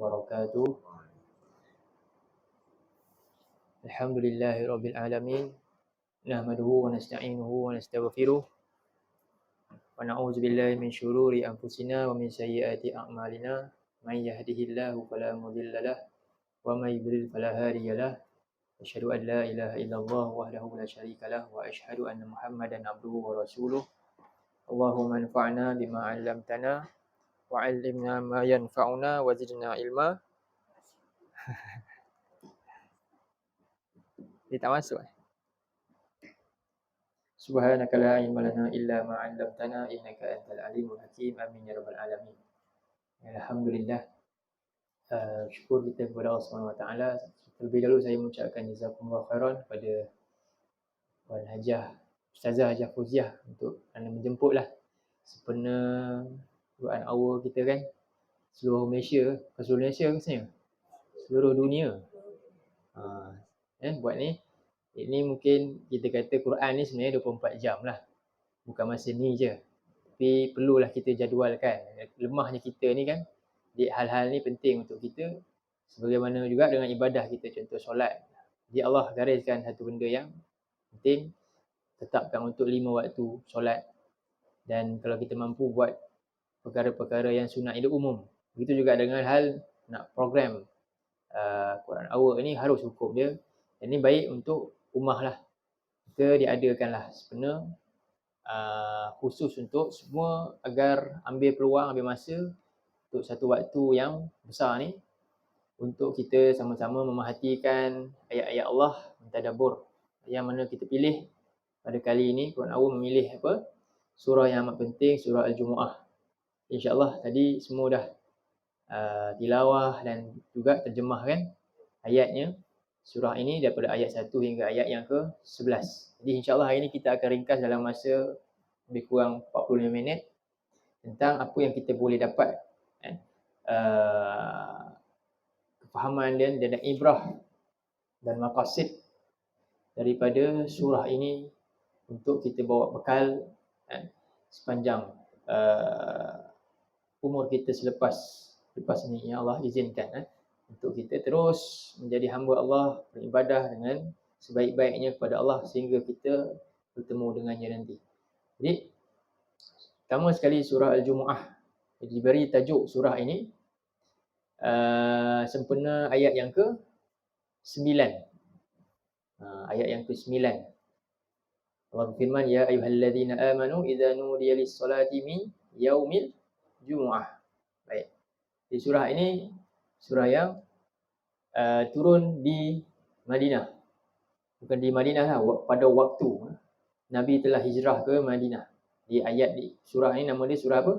wabarakatuh. Alhamdulillahirabbil alamin. Nahmaduhu wa nasta'inuhu wa nastaghfiruh. Wa na'udzu billahi min syururi anfusina wa min sayyiati a'malina. May yahdihillahu fala mudilla lahu wa may yudlil fala hadiya lahu. Asyhadu an la ilaha illallah wahdahu la syarika lahu wa asyhadu anna Muhammadan abduhu wa rasuluh. Allahumma anfa'na bima 'allamtana wa 'allimna ma yanfa'una wa zidna ilma. Dia tak masuk. Subhanaka la ilma lana illa ma 'allamtana innaka antal alimul hakim. Amin ya rabbal alamin. Alhamdulillah. Syukur kita kepada Allah Subhanahu Wa Taala. Terlebih dahulu saya mengucapkan jazakumullah khairan kepada Puan Hajah, Ustazah Hajah Fauziah untuk kerana menjemputlah sempena 2 hour kita kan. Seluruh Malaysia, seluruh Malaysia rasanya. Seluruh dunia. Buat ni. Ini mungkin kita kata Quran ni sebenarnya 24 jam lah. Bukan masa ni je. Tapi perlulah kita jadualkan. Lemahnya kita ni kan. Jadi hal-hal ni penting untuk kita. Sebagaimana juga dengan ibadah kita. Contoh solat. Jadi Allah gariskan satu benda yang penting. Tetapkan untuk 5 waktu solat. Dan kalau kita mampu buat perkara-perkara yang sunat itu umum. Begitu juga dengan hal nak program Quran Hour ni harus hukum dia. Dan ini baik untuk rumah lah. Kita diadakanlah sebenarnya khusus untuk semua agar ambil peluang, ambil masa untuk satu waktu yang besar ni untuk kita sama-sama memerhatikan ayat-ayat Allah, mentadabbur. Yang mana kita pilih pada kali ini Quran Hour memilih apa? Surah yang amat penting, surah Al-Jumu'ah. InsyaAllah tadi semua dah tilawah dan juga terjemahkan ayatnya. Surah ini daripada ayat 1 hingga ayat yang ke-11. Jadi insyaAllah hari ini kita akan ringkas dalam masa lebih kurang 45 minit tentang apa yang kita boleh dapat kefahaman dan ibrah dan maqasid daripada surah ini untuk kita bawa bekal sepanjang umur kita selepas ini yang Allah izinkan untuk kita terus menjadi hamba Allah, beribadah dengan sebaik-baiknya kepada Allah sehingga kita bertemu dengannya nanti. Jadi pertama sekali surah Al-Jumu'ah diberi tajuk surah ini sempena ayat yang ke-9. Ayat yang ke-9. Allah berfirman, ya ayyuhalladzina amanu idza nudiya lis-salati min yaumil jumu'ah. Baik. Di surah ini surah yang turun di Madinah. Bukan di Madinah lah, pada waktu Nabi telah hijrah ke Madinah. Di ayat di surah ini nama dia surah apa?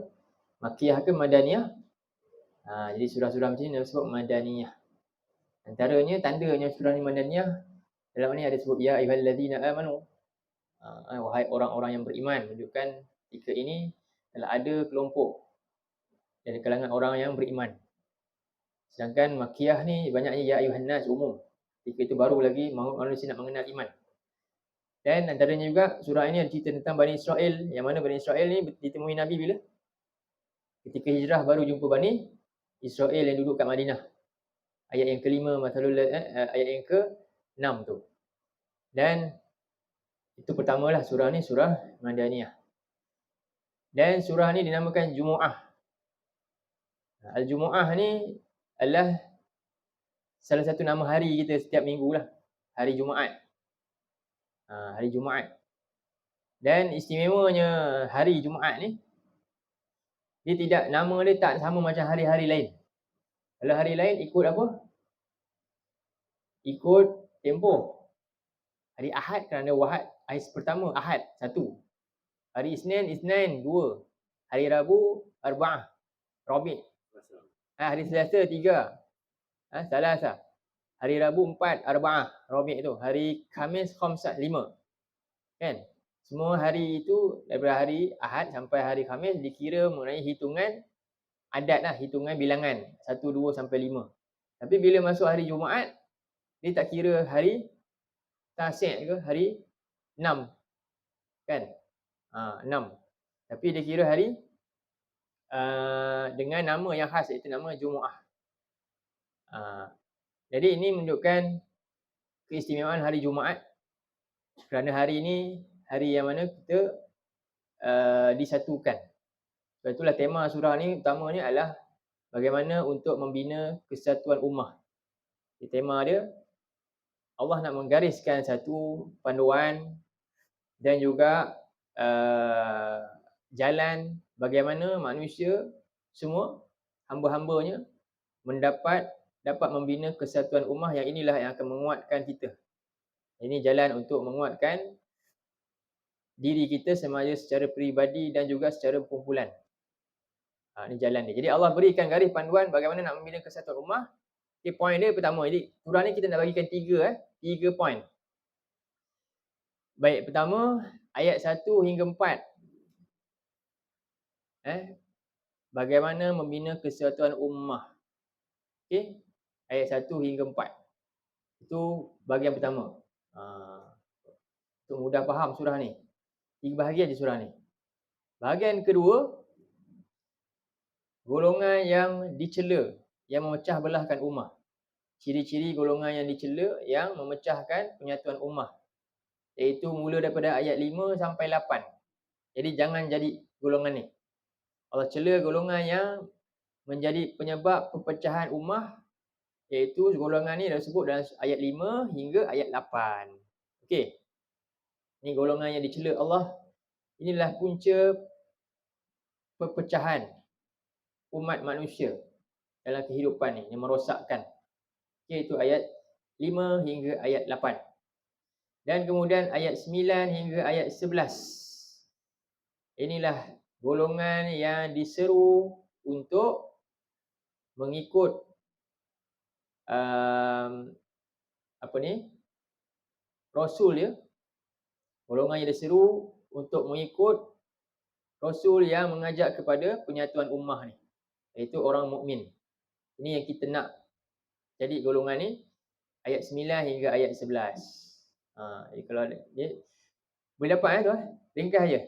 Makkiyah ke Madaniyah? Jadi surah-surah macam ni disebut Madaniyah. Antaranya tandanya surah ni Madaniyah, dalam ni ada sebut ya ayyuhalladzina amanu. Wahai orang-orang yang beriman, menunjukkan ketika ini telah ada kelompok dari kalangan orang yang beriman. Sedangkan Makkiyah ni banyaknya ya ayuhan nas umum. Ketika itu baru lagi manusia nak mengenal iman. Dan antaranya juga surah ini ada cerita tentang Bani Israel. Yang mana Bani Israel ni ditemui Nabi bila? Ketika hijrah baru jumpa Bani Israel yang duduk kat Madinah. Ayat yang kelima, ayat yang ke-6 tu. Dan itu pertamalah surah ni, surah Madaniyah. Dan surah ni dinamakan Jumu'ah. Al-Jumu'ah ni adalah salah satu nama hari kita setiap minggu lah. Hari Jumaat. Hari Jumaat. Dan istimewanya hari Jumaat ni, dia tidak, nama dia tak sama macam hari-hari lain. Kalau hari lain ikut apa? Ikut tempoh. Hari Ahad kerana Wahad, hari pertama Ahad 1. Hari Isnin 2. Hari Rabu Arba'ah, Rabi'. Hari Selasa 3. Salasa. Hari Rabu 4, Arba'ah, Rabi' tu. Hari Khamis Khamsah 5. Kan? Semua hari itu daripada hari Ahad sampai hari Khamis dikira mengenai hitungan adat lah, hitungan bilangan 1, 2 sampai 5. Tapi bila masuk hari Jumaat, dia tak kira hari Tasik ke hari 6. Kan? 6. Tapi dia kira hari dengan nama yang khas, iaitu nama Jumu'ah. Jadi ini menunjukkan keistimewaan hari Jumaat, kerana hari ini hari yang mana kita disatukan. Sebab itulah tema surah ni utamanya adalah bagaimana untuk membina kesatuan ummah. Tema dia, Allah nak menggariskan satu panduan dan juga jalan bagaimana manusia semua hamba-hambanya dapat membina kesatuan ummah, yang inilah yang akan menguatkan kita. Ini jalan untuk menguatkan diri kita sama ada secara peribadi dan juga secara kumpulan. Ini jalan dia. Jadi Allah berikan garis panduan bagaimana nak membina kesatuan ummah. Okay, poin dia pertama. Jadi surah ni kita nak bagikan tiga poin. Baik, pertama ayat 1 hingga 4. Bagaimana membina kesatuan ummah. Okey, ayat 1 hingga 4. Itu bahagian pertama. Untuk mudah faham surah ni. 3 bahagian je surah ni. Bahagian kedua, golongan yang dicela, yang memecah belahkan ummah. Ciri-ciri golongan yang dicela yang memecahkan penyatuan ummah. Iaitu mula daripada ayat 5 sampai 8. Jadi jangan jadi golongan ni. Allah cela golongan yang menjadi penyebab perpecahan ummah, iaitu golongan ni dah sebut dalam ayat 5 hingga ayat 8. Okey. Ni golongan yang dicela Allah. Inilah punca perpecahan umat manusia dalam kehidupan ni, yang merosakkan. Okey, itu ayat 5 hingga ayat 8. Dan kemudian ayat 9 hingga ayat 11. Inilah golongan yang diseru untuk mengikut Rasul dia. Golongan yang diseru untuk mengikut Rasul yang mengajak kepada penyatuan ummah ni, iaitu orang mukmin. Ini yang kita nak jadi golongan ni, ayat 9 hingga ayat 11. Jadi kalau dia boleh dapat tu ringkas je.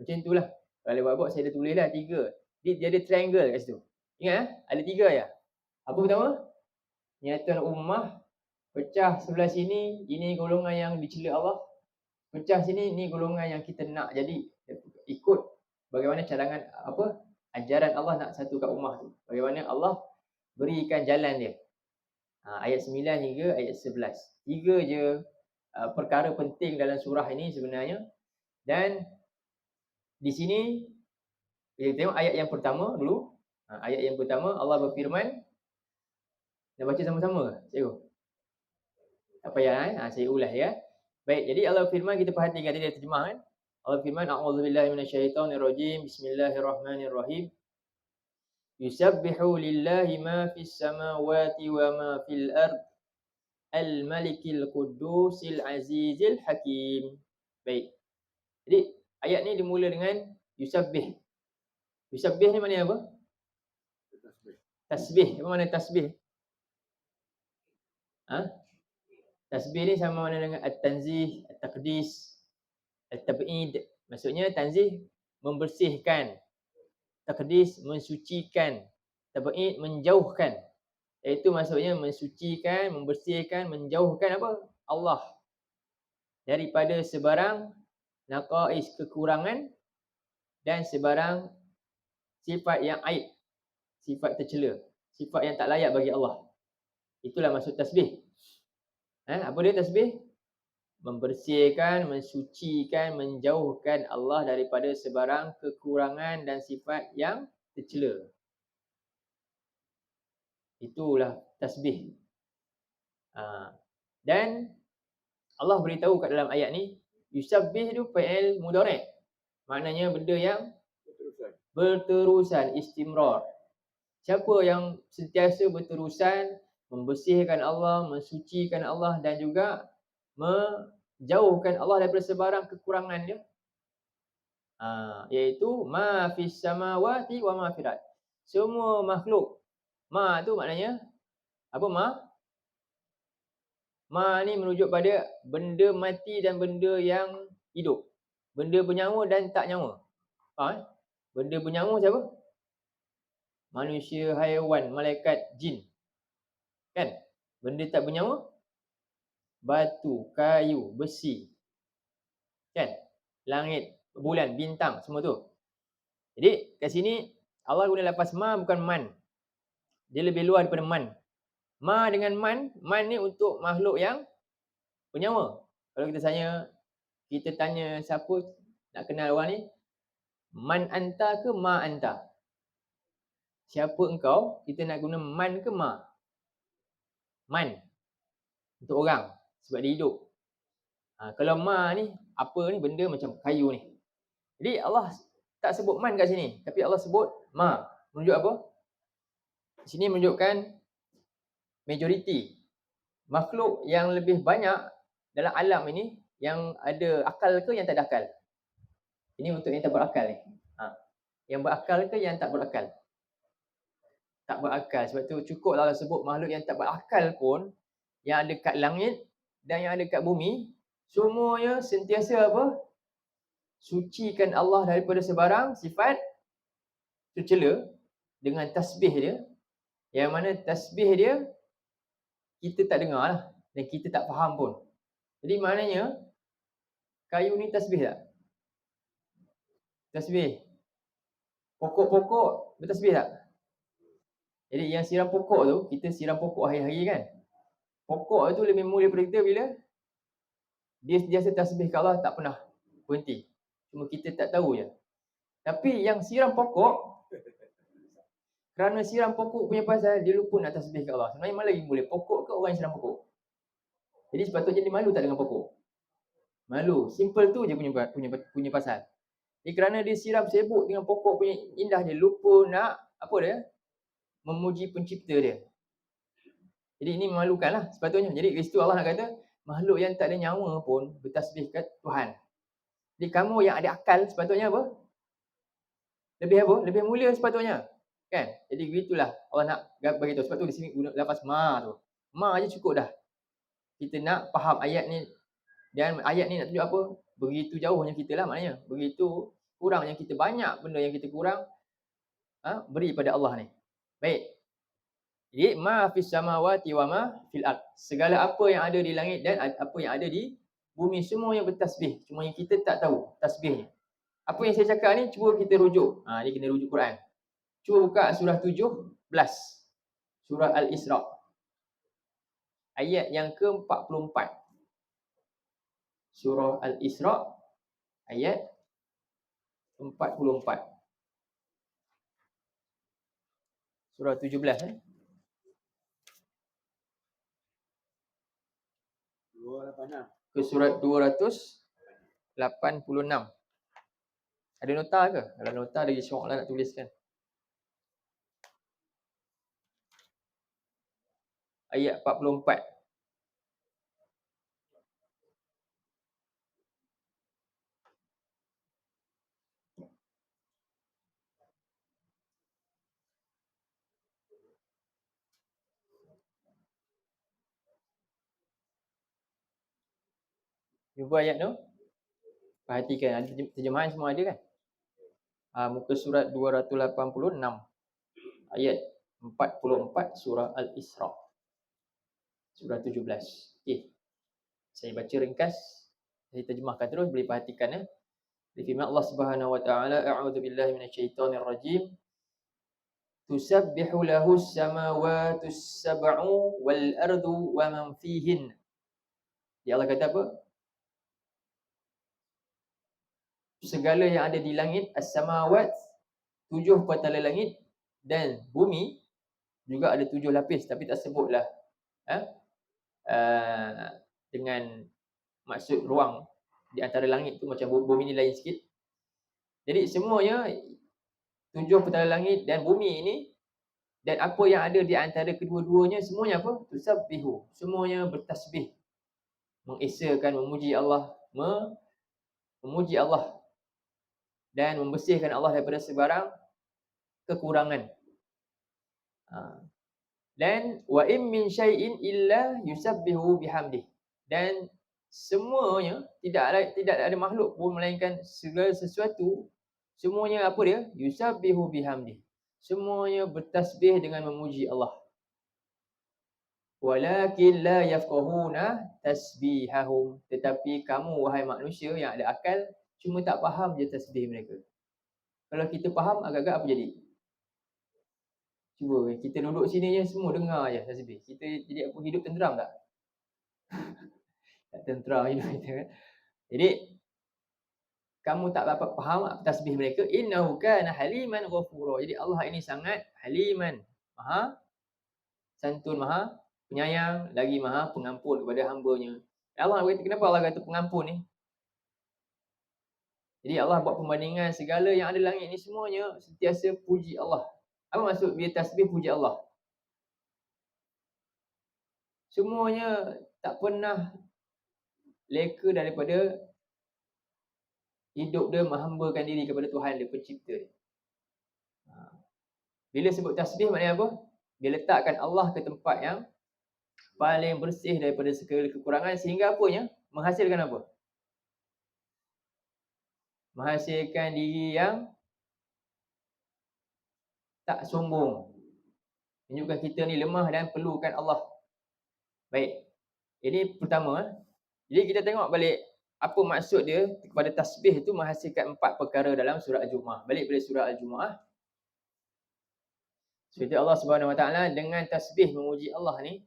Macam itulah. Kalau buat saya dah tulis dah 3. Dia ada triangle kat situ. Ingat ada 3 je. Apa pertama? Penyatuan ummah. Pecah sebelah sini, ini golongan yang dicela Allah. Pecah sini, ni golongan yang kita nak jadi ikut bagaimana cadangan ajaran Allah nak satukan ummah tu. Bagaimana Allah berikan jalan dia. Ayat 9 hingga ayat 11. 3 je perkara penting dalam surah ini sebenarnya. Dan di sini kita tengok ayat yang pertama dulu. Ayat yang pertama Allah berfirman. Nak baca sama-sama ke? Cikgu? Tak payah saya ulas ya. Baik, jadi Allah firman, kita perhatikan tadi dia terjemah kan. Allah firman, a'udzubillahi minasyaitonirrajim. Bismillahirrahmanirrahim. Yusabbihu lillahi ma fis samawati wa ma fil ard. Al-Malikil Qudusil Azizil Hakim. Baik. Jadi ayat ni dimula dengan yusabbih. Yusabbih ni maknanya apa? Tasbih. Apa makna tasbih? Tasbih ni sama mana dengan at-tanzih, at-taqdis, at-tab'id. Maksudnya tanzih membersihkan, taqdis mensucikan, tab'id menjauhkan. Iaitu maksudnya mensucikan, membersihkan, menjauhkan apa? Allah daripada sebarang naqais, kekurangan, dan sebarang sifat yang aib, sifat tercela, sifat yang tak layak bagi Allah. Itulah maksud tasbih. Apa dia tasbih? Membersihkan, mensucikan, menjauhkan Allah daripada sebarang kekurangan dan sifat yang tercela. Itulah tasbih. Dan Allah beritahu kat dalam ayat ni, yusabbih tu fi'il mudhari'. Maknanya benda yang berterusan, istimrar. Siapa yang sentiasa berterusan membersihkan Allah, mensucikan Allah dan juga menjauhkan Allah daripada sebarang kekurangan dia, iaitu ma fis samawati wa ma fil ard. Semua makhluk. Ma tu maknanya apa? Ma ni merujuk pada benda mati dan benda yang hidup. Benda bernyawa dan tak nyawa. Benda bernyawa siapa? Manusia, haiwan, malaikat, jin. Kan? Benda tak bernyawa, batu, kayu, besi, kan? Langit, bulan, bintang, semua tu. Jadi kat sini Allah guna lafaz ma bukan man. Dia lebih luar daripada man. Ma dengan man ni untuk makhluk yang bernyawa. Kalau kita tanya siapa nak kenal orang ni, man anta ke ma anta? Siapa engkau? Kita nak guna man ke ma? Man untuk orang sebab dia hidup. Kalau ma ni apa ni, benda macam kayu ni. Jadi Allah tak sebut man kat sini, tapi Allah sebut ma. Menunjuk apa? Di sini menunjukkan majoriti. Makhluk yang lebih banyak dalam alam ini yang ada akal ke yang tak ada akal? Ini untuk yang tak berakal ni. Yang berakal ke yang tak berakal? Tak berakal. Sebab tu cukup Allah sebut makhluk yang tak berakal pun, yang ada kat langit dan yang ada kat bumi, semuanya sentiasa apa? Sucikan Allah daripada sebarang sifat tercela dengan tasbih dia. Yang mana tasbih dia kita tak dengar lah, dan kita tak faham pun. Jadi maknanya kayu ni tasbih tak? Tasbih. Pokok-pokok bertasbih tak? Jadi yang siram pokok tu, kita siram pokok hari-hari kan? Pokok tu lebih mulia daripada kita bila dia sentiasa tasbih ke Allah, tak pernah berhenti. Cuma kita tak tahu je. Tapi yang siram pokok, kerana siram pokok punya pasal, dia lupa nak tasbih ke Allah. Sebenarnya mana lagi mulia, pokok ke orang yang siram pokok? Jadi sepatutnya dia malu tak dengan pokok? Malu. Simple tu je punya pasal. Jadi kerana dia siram sibuk dengan pokok punya indah, dia lupa nak apa dia? Memuji pencipta dia. Jadi ini memalukan lah sepatutnya. Jadi di situ Allah nak kata, makhluk yang tak ada nyawa pun bertasbih kat Tuhan. Jadi kamu yang ada akal sepatutnya apa? Lebih apa? Lebih mulia sepatutnya. Kan? Jadi begitulah Allah nak bagi tahu. Sebab tu di sini guna lafaz ma tu. Ma aja cukup dah. Kita nak faham ayat ni. Dan ayat ni nak tunjuk apa? Begitu jauhnya kita lah maknanya. Begitu kurangnya kita, banyak benda yang kita kurang beri pada Allah ni. Baik. Jadi ma fis samawati wa ma fil ard. Segala apa yang ada di langit dan apa yang ada di bumi, semuanya bertasbih. Cuma yang kita tak tahu tasbihnya. Apa yang saya cakap ni cuba kita rujuk. Ni kena rujuk Quran. Cuba buka surah 17. Surah Al-Isra. Ayat yang ke-44. Surah Al-Isra ayat 44. Surah 17 ke surat 286. Ada nota ke? Kalau nota ada syok lah nak tuliskan. Ayat 44. Jumpa ayat tu? Perhatikan, ada terjemahan semua ada kan? Muka surat 286. Ayat 44 surah Al-Isra. Surah 17. Okey. Saya baca ringkas. Saya terjemahkan terus, boleh perhatikan ya. Firman Allah Subhanahu wa taala, a'udzu billahi minasyaitonir rajim. Tusabbihu lahu as-samawati as-sab'u wal ardu wa man fihin. Ya Allah kata apa? Segala yang ada di langit, as-samawat, 7 petala langit, dan bumi juga ada 7 lapis, tapi tak sebutlah dengan maksud ruang di antara langit tu, macam bumi ni lain sikit. Jadi semuanya 7 petala langit dan bumi ini dan apa yang ada di antara kedua-duanya, semuanya apa? Tusabbihu. Semuanya bertasbih, mengesakan, memuji Allah, memuji Allah dan membersihkan Allah daripada sebarang kekurangan. Dan wa in min syai'in illa yusabbihu bihamdih. Dan semuanya tidak ada makhluk pun melainkan segala sesuatu, semuanya apa dia? Yusabbihu bihamdih. Semuanya bertasbih dengan memuji Allah. Walakin la yafqahuna tasbihahum. Tetapi kamu wahai manusia yang ada akal cuma tak faham je tasbih mereka. Kalau kita faham agak-agak apa jadi? Cuba kita duduk sini je semua dengar je tasbih. Kita jadi apa, hidup tenteram tak? Tak tenteram hidup kita kan. Jadi kamu tak dapat faham tasbih mereka, innahu kana haliman ghafura. Jadi Allah ini sangat haliman, maha santun, maha penyayang, lagi maha pengampun kepada hamba-Nya. Allah kata, kenapa Allah kata pengampun ni? Jadi Allah buat perbandingan segala yang ada langit ni semuanya sentiasa puji Allah. Apa maksud bila tasbih puji Allah? Semuanya tak pernah leka daripada hidup dia menghambakan diri kepada Tuhan dia, pencipta dia. Bila sebut tasbih maknanya apa? Dia letakkan Allah ke tempat yang paling bersih daripada segala kekurangan, sehingga apanya? Menghasilkan apa? Menghasilkan diri yang tak sombong. Menunjukkan kita ni lemah dan perlukan Allah. Baik. Ini pertama. Jadi kita tengok balik apa maksud dia kepada tasbih itu menghasilkan 4 perkara dalam surah Al-Jumu'ah. Balik pada surah Al-Jumu'ah. Seperti Allah Subhanahu Wa Taala dengan tasbih memuji Allah ni.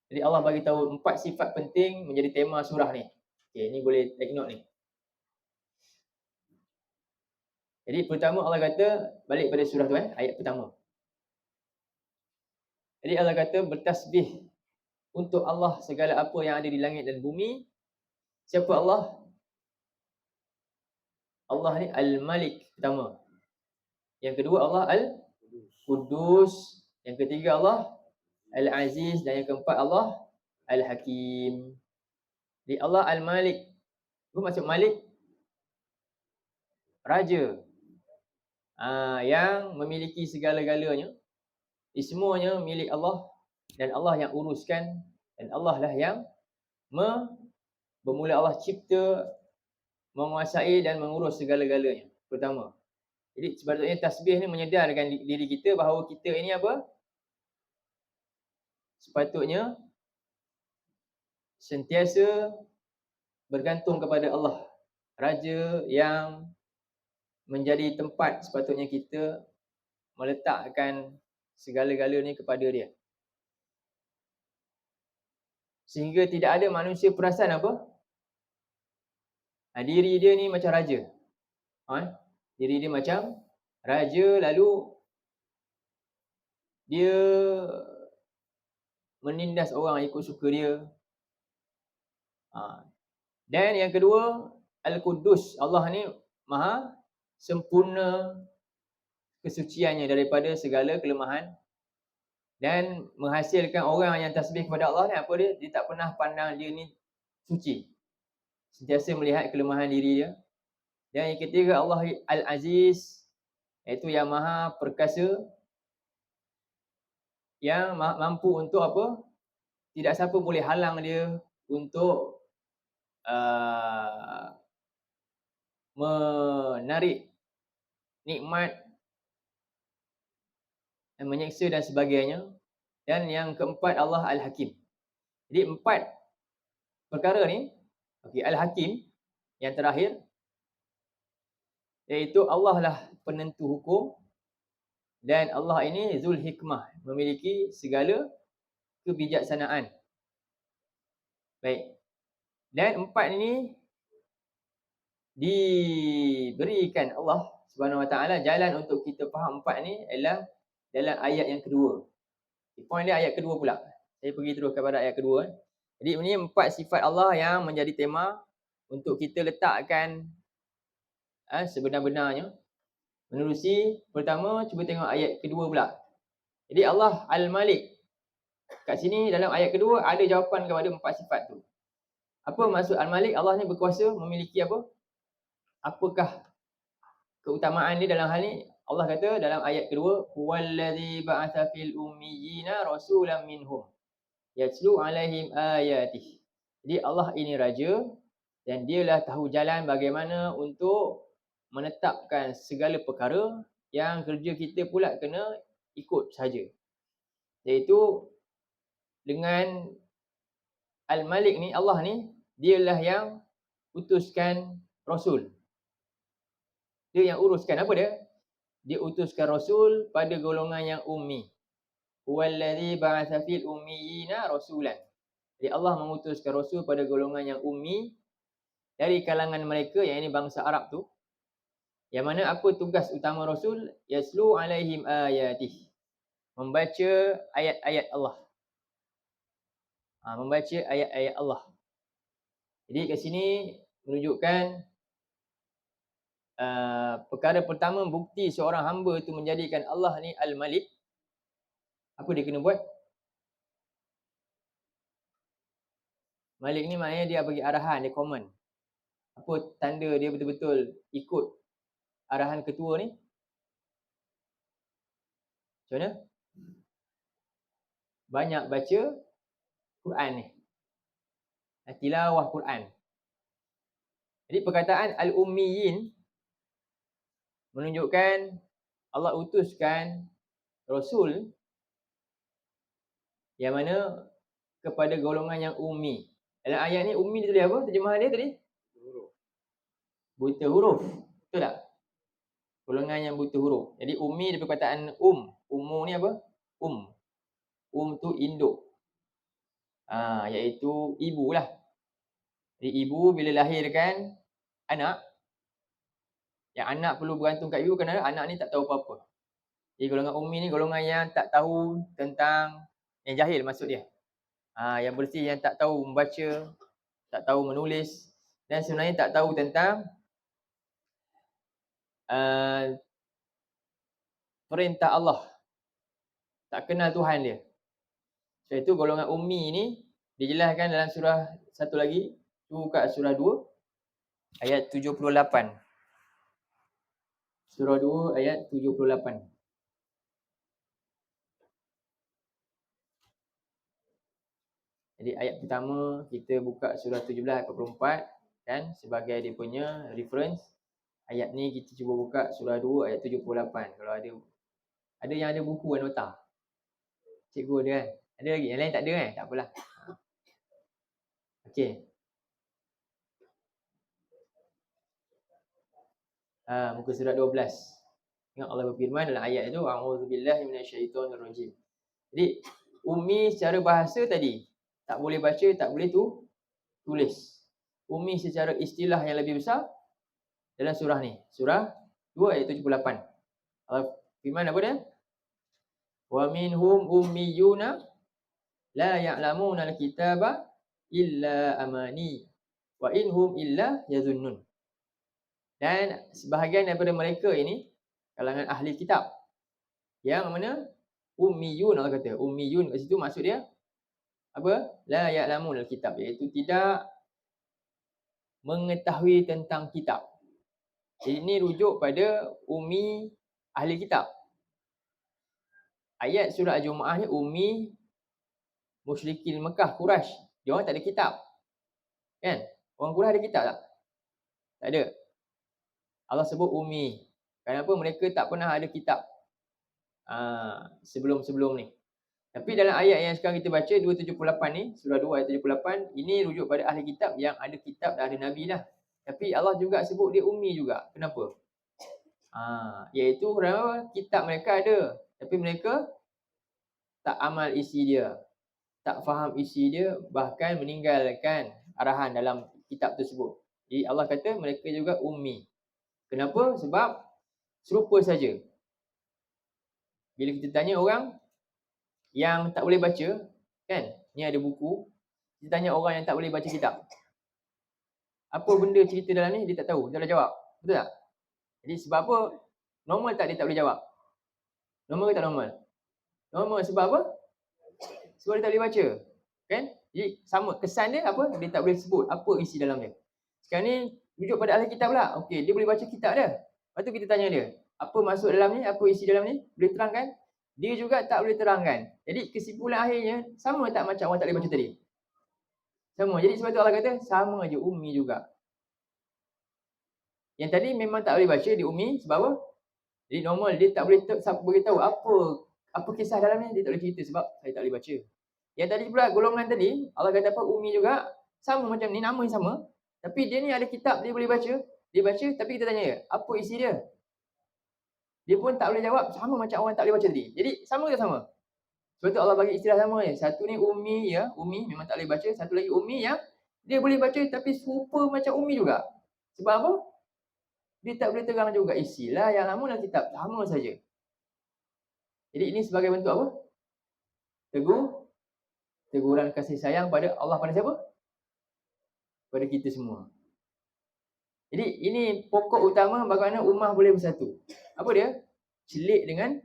Jadi Allah bagi tahu 4 sifat penting menjadi tema surah ni. Okey, ni boleh take note ni. Jadi pertama Allah kata, balik pada surah tu ayat pertama. Jadi Allah kata bertasbih untuk Allah segala apa yang ada di langit dan bumi. Siapa Allah? Allah ni Al-Malik pertama. Yang kedua Allah Al-Qudus. Yang ketiga Allah Al-Aziz. Dan yang keempat Allah Al-Hakim. Jadi Allah Al-Malik. Apa maksud Malik? Raja. Yang memiliki segala-galanya. Semuanya milik Allah. Dan Allah yang uruskan. Dan Allah lah yang bermula Allah cipta, menguasai dan mengurus segala-galanya. Pertama. Jadi sepatutnya tasbih ni menyedarkan diri kita bahawa kita ini apa? Sepatutnya sentiasa bergantung kepada Allah. Raja yang menjadi tempat sepatutnya kita meletakkan segala-galanya kepada dia. Sehingga tidak ada manusia perasan apa? Diri dia ni macam raja. Diri dia macam raja, lalu dia menindas orang ikut suka dia. Dan yang kedua, Al-Qudus. Allah ni maha sempurna kesuciannya daripada segala kelemahan. Dan menghasilkan orang yang tasbih kepada Allah ni apa dia? Dia tak pernah pandang dia ni suci. Sentiasa melihat kelemahan diri dia. Dan yang ketiga Allah Al-Aziz, iaitu yang maha perkasa, yang mampu untuk apa? Tidak siapa boleh halang dia untuk menarik nikmat dan menyeksa dan sebagainya. Dan yang keempat Allah Al-Hakim. Jadi 4 perkara ni, okey, Al-Hakim yang terakhir, iaitu Allah lah penentu hukum. Dan Allah ini Zul Hikmah, memiliki segala kebijaksanaan. Baik. Dan 4 ini diberikan Allah Subhanahu Wa Taala jalan untuk kita faham 4 ni adalah dalam ayat yang kedua. Poin dia ayat kedua pula. Saya pergi terus kepada ayat kedua. Jadi ini 4 sifat Allah yang menjadi tema untuk kita letakkan sebenar-benarnya. Menerusi, pertama cuba tengok ayat kedua pula. Jadi Allah Al-Malik. Kat sini dalam ayat kedua ada jawapan kepada 4 sifat tu. Apa maksud Al-Malik? Allah ni berkuasa, memiliki apa? Apakah keutamaan dia dalam hal ni? Allah kata dalam ayat kedua, huwallazi ba'atsa fil ummiyina rasulan minhum yatlu alaihim ayatihi. Jadi Allah ini raja dan dialah tahu jalan bagaimana untuk menetapkan segala perkara, yang kerja kita pula kena ikut saja. Iaitu dengan Al-Malik ni, Allah ni, dialah yang utuskan Rasul. Dia yang uruskan. Apa dia? Dia utuskan Rasul pada golongan yang ummi. Huwallazi ba'atha fil ummiyina rasulan. Jadi Allah mengutuskan Rasul pada golongan yang ummi dari kalangan mereka, yang ini bangsa Arab tu. Yang mana apa tugas utama Rasul? Yaslu alaihim ayatih. Membaca ayat-ayat Allah. Membaca ayat-ayat Allah. Jadi kat sini menunjukkan perkara pertama, bukti seorang hamba tu menjadikan Allah ni Al-Malik. Apa dia kena buat? Malik ni maknanya dia bagi arahan, dia command. Apa tanda dia betul-betul ikut arahan ketua ni? Macam mana? Banyak baca Quran ni. Tilawah Quran. Jadi perkataan Al-Ummiyin menunjukkan Allah utuskan Rasul yang mana kepada golongan yang ummi. Dalam ayat ni ummi dia tulis apa? Terjemahan dia tadi? Buta huruf. Betul tak? Golongan yang buta huruf. Jadi ummi dia perkataan Ummu ni apa? Tu induk. Iaitu ibu lah. Jadi ibu bila lahirkan anak, yang anak perlu bergantung kat ibu kerana anak ni tak tahu apa-apa. Jadi golongan ummi ni golongan yang tak tahu tentang, yang jahil maksud dia. Yang bersih, yang tak tahu membaca, tak tahu menulis, dan sebenarnya tak tahu tentang perintah Allah. Tak kenal Tuhan dia. Sebab itu golongan ummi ni dijelaskan dalam surah satu lagi, tu kat surah 2 ayat 78. Surah 2 ayat 78. Jadi ayat pertama kita buka surah 17 ayat 44 kan, sebagai dia punya reference. Ayat ni kita cuba buka surah 2 ayat 78. Kalau ada yang ada buku dan nota. Cikgu ada kan? Ada lagi? Yang lain tak ada kan? Tak apalah. Okey. Muka surat 12. Ingat Allah berfirman dalam ayat itu, a'udzubillahi minasyaitonirrajim. Jadi ummi secara bahasa tadi tak boleh baca, tak boleh tulis. Ummi secara istilah yang lebih besar dalam surah ni. Surah 2 ayat 78. Allah firman apa dia? Wa minhum ummiyuna la ya'lamuna al-kitaba illa amani wa inhum illa yazunnun. Dan sebahagian daripada mereka ini kalangan ahli kitab. Yang mana ummiyun, Allah kata. Ummiyun kat situ maksud dia apa? La ya'lamun al-kitab, iaitu tidak mengetahui tentang kitab. Jadi ini rujuk pada ummi ahli kitab. Ayat surah Al-Jumu'ah ni ummi musyrikin Mekah, Quraisy. Dia orang tak ada kitab. Kan? Orang Quraisy ada kitab tak? Tak ada. Allah sebut ummi. Kenapa? Mereka tak pernah ada kitab sebelum-sebelum ni. Tapi dalam ayat yang sekarang kita baca 278 ni, surah 2 ayat 78, ini rujuk pada ahli kitab yang ada kitab dan ada nabi lah. Tapi Allah juga sebut dia ummi juga. Kenapa? Iaitu kerana kitab mereka ada, tapi mereka tak amal isi dia, tak faham isi dia, bahkan meninggalkan arahan dalam kitab tersebut. Jadi Allah kata mereka juga ummi. Kenapa? Sebab serupa saja. Bila kita tanya orang yang tak boleh baca, kan? Ni ada buku. Kita tanya orang yang tak boleh baca kitab. Apa benda cerita dalam ni? Dia tak tahu. Dia tak boleh jawab. Betul tak? Jadi sebab apa? Normal tak dia tak boleh jawab? Normal ke tak normal? Normal. Sebab apa? Sebab dia tak boleh baca. Kan? Jadi sama. Kesan dia apa? Dia tak boleh sebut apa isi dalam dia. Sekarang ni rujuk pada ahli kitab lah. Okey, dia boleh baca kitab dia. Lepas tu kita tanya dia, apa maksud dalam ni? Apa isi dalam ni? Boleh terangkan? Dia juga tak boleh terangkan. Jadi kesimpulan akhirnya sama tak macam orang tak boleh baca tadi? Sama. Jadi sebab tu Allah kata sama je, ummi juga. Yang tadi memang tak boleh baca, dia ummi sebab apa? Jadi normal dia tak boleh beritahu apa Apa kisah dalam ni? Dia tak boleh cerita sebab saya tak boleh baca. Yang tadi pula golongan tadi, Allah kata apa? Ummi juga sama macam ni, nama yang sama. Tapi dia ni ada kitab dia boleh baca. Dia baca tapi kita tanya dia, apa isi dia? Dia pun tak boleh jawab, sama macam orang tak boleh baca tadi. Jadi sama ke sama? Sebab tu Allah bagi istilah sama je. Satu ni ummi ya, ummi memang tak boleh baca. Satu lagi ummi yang dia boleh baca tapi serupa macam ummi juga. Sebab apa? Dia tak boleh terang juga istilah yang lama dalam kitab. Sama saja. Jadi ini sebagai bentuk apa? Teguran kasih sayang pada Allah pada siapa? Pada kita semua. Jadi ini pokok utama bagaimana ummah boleh bersatu. Apa dia? Celik dengan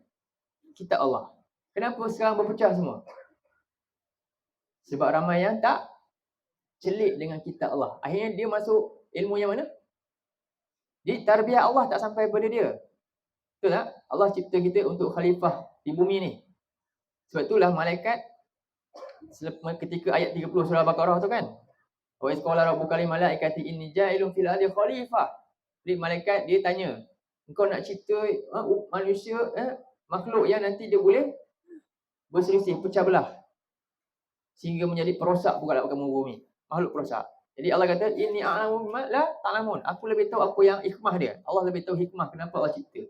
kitab Allah. Kenapa sekarang berpecah semua? Sebab ramai yang tak celik dengan kitab Allah. Akhirnya dia masuk ilmu yang mana? Jadi tarbiyah Allah tak sampai pada dia. Betul tak? Allah cipta kita untuk khalifah di bumi ni. Sebab itulah malaikat ketika ayat 30 surah Al-Baqarah tu kan. Wa isqala rabbuka lil malaikati inni ja'ilun fil ardi khalifah. Jadi malaikat dia tanya, engkau nak cipta manusia makhluk yang nanti dia boleh berselisih, pecah belah sehingga menjadi perosak pula kat muka bumi. Makhluk perosak. Jadi Allah kata, inni a'lamu ma la ta'lamun. Aku lebih tahu apa yang hikmah dia. Allah lebih tahu hikmah kenapa Allah cipta.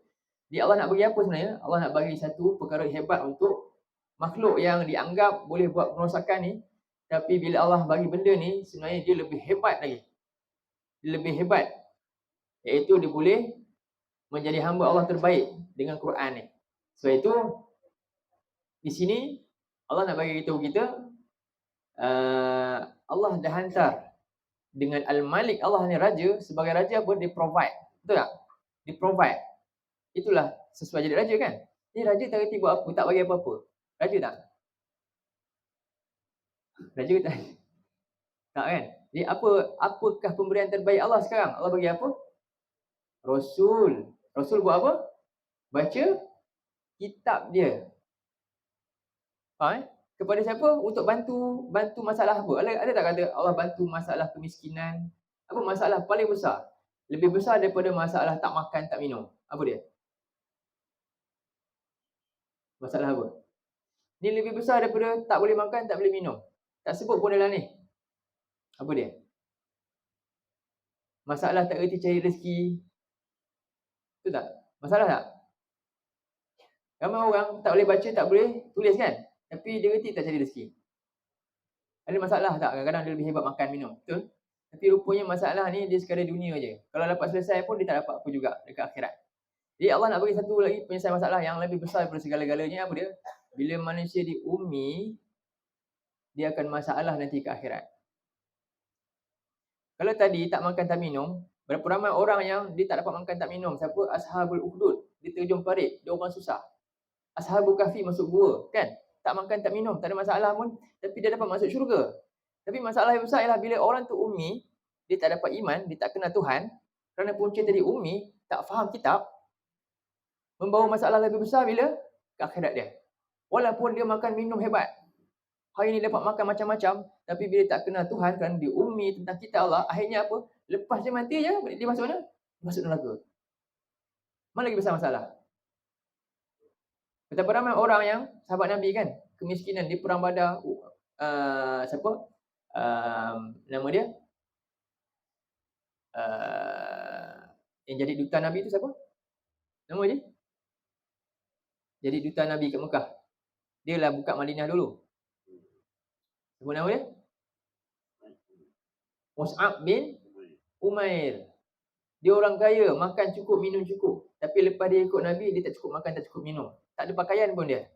Jadi Allah nak bagi apa sebenarnya? Allah nak bagi satu perkara hebat untuk makhluk yang dianggap boleh buat perosakan ni. Tapi bila Allah bagi benda ni, sebenarnya dia lebih hebat lagi. Dia lebih hebat. Iaitu dia boleh menjadi hamba Allah terbaik dengan Quran ni. Sebab itu, di sini Allah nak bagi tahu kita, Allah dah hantar dengan Al-Malik, Allah ni raja, sebagai raja apa? Dia provide. Betul tak? Dia provide. Itulah sesuai jadi raja kan? Ni raja tak reti buat apa, tak bagi apa-apa. Raja tak? Raja tak? Tak kan? Jadi apakah pemberian terbaik Allah sekarang? Allah bagi apa? Rasul. Rasul buat apa? Baca kitab dia. Faham? Kepada siapa? Untuk bantu masalah apa? Ada tak kata Allah bantu masalah kemiskinan? Apa masalah paling besar? Lebih besar daripada masalah tak makan, tak minum. Apa dia? Masalah apa? Ni lebih besar daripada tak boleh makan, tak boleh minum. Tak sebut pun dalam ni. Apa dia? Masalah tak reti cari rezeki. Betul tak? Masalah tak? Ramai orang tak boleh baca, tak boleh tulis kan? Tapi dia reti tak cari rezeki. Ada masalah tak? Kadang-kadang dia lebih hebat makan, minum. Betul? Tapi rupanya masalah ni dia sekadar dunia je. Kalau dapat selesai pun dia tak dapat apa juga dekat akhirat. Jadi Allah nak bagi satu lagi penyelesaian masalah yang lebih besar daripada segala-galanya. Apa dia? Bila manusia di ummi, dia akan masalah nanti ke akhirat. Kalau tadi tak makan, tak minum, berapa ramai orang yang dia tak dapat makan, tak minum. Siapa? Ashabul Ukhdud. Dia terjun parit. Dia orang susah. Ashabul Kahfi masuk gua. Kan? Tak makan, tak minum. Tak ada masalah pun. Tapi dia dapat masuk syurga. Tapi masalah yang besar ialah bila orang tu ummi, dia tak dapat iman, dia tak kenal Tuhan. Kerana punca tadi ummi, tak faham kitab. Membawa masalah lebih besar bila? Ke akhirat dia. Walaupun dia makan, minum hebat. Hari ni dapat makan macam-macam, tapi bila tak kenal Tuhan, kan dia ummi tentang kitab Allah, akhirnya apa? Lepas dia mati je, dia masuk mana? Masuk neraka. Mana lagi besar masalah? Betapa ramai orang yang sahabat Nabi kan, kemiskinan di perang Badar, siapa? Nama dia? Yang jadi duta Nabi tu siapa? Nama dia? Jadi duta Nabi kat Mekah. Dia lah buka Madinah dulu. Apa nama dia? Mus'ab bin Umair. Dia orang kaya, makan cukup, minum cukup. Tapi lepas dia ikut Nabi, dia tak cukup makan, tak cukup minum. Tak ada pakaian pun dia.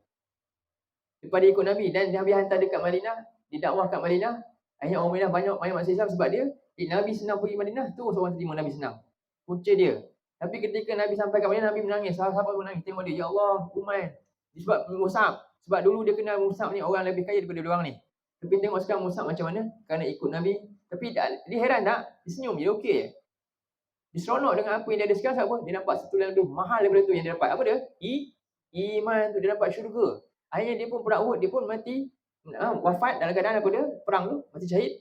Lepas dia ikut Nabi dan Nabi hantar dekat Madinah, didakwah kat Madinah. Akhirnya orang Madinah banyak masuk Islam sebab dia, Nabi senang pergi Madinah, tu orang terima Nabi senang. Punca dia. Tapi ketika Nabi sampai kat Madinah, Nabi menangis. Sahabat menangis. Tengok dia, ya Allah, Umair. Sebab Mus'ab. Sebab dulu dia kenal Mus'ab ni orang lebih kaya daripada dia orang ni. Tapi tengok sekarang Mus'ab macam mana? Kerana ikut Nabi. Tapi dia heran tak? Dia senyum je, okey je. Dia seronok dengan apa yang dia ada sekarang. Sebab apa? Dia nampak satu yang lebih mahal daripada tu yang dia dapat. Apa dia? Iman tu. Dia dapat syurga. Akhirnya dia pun perang Uhud. Dia pun mati. Wafat dalam keadaan apa dia? Perang tu. Mati syahid.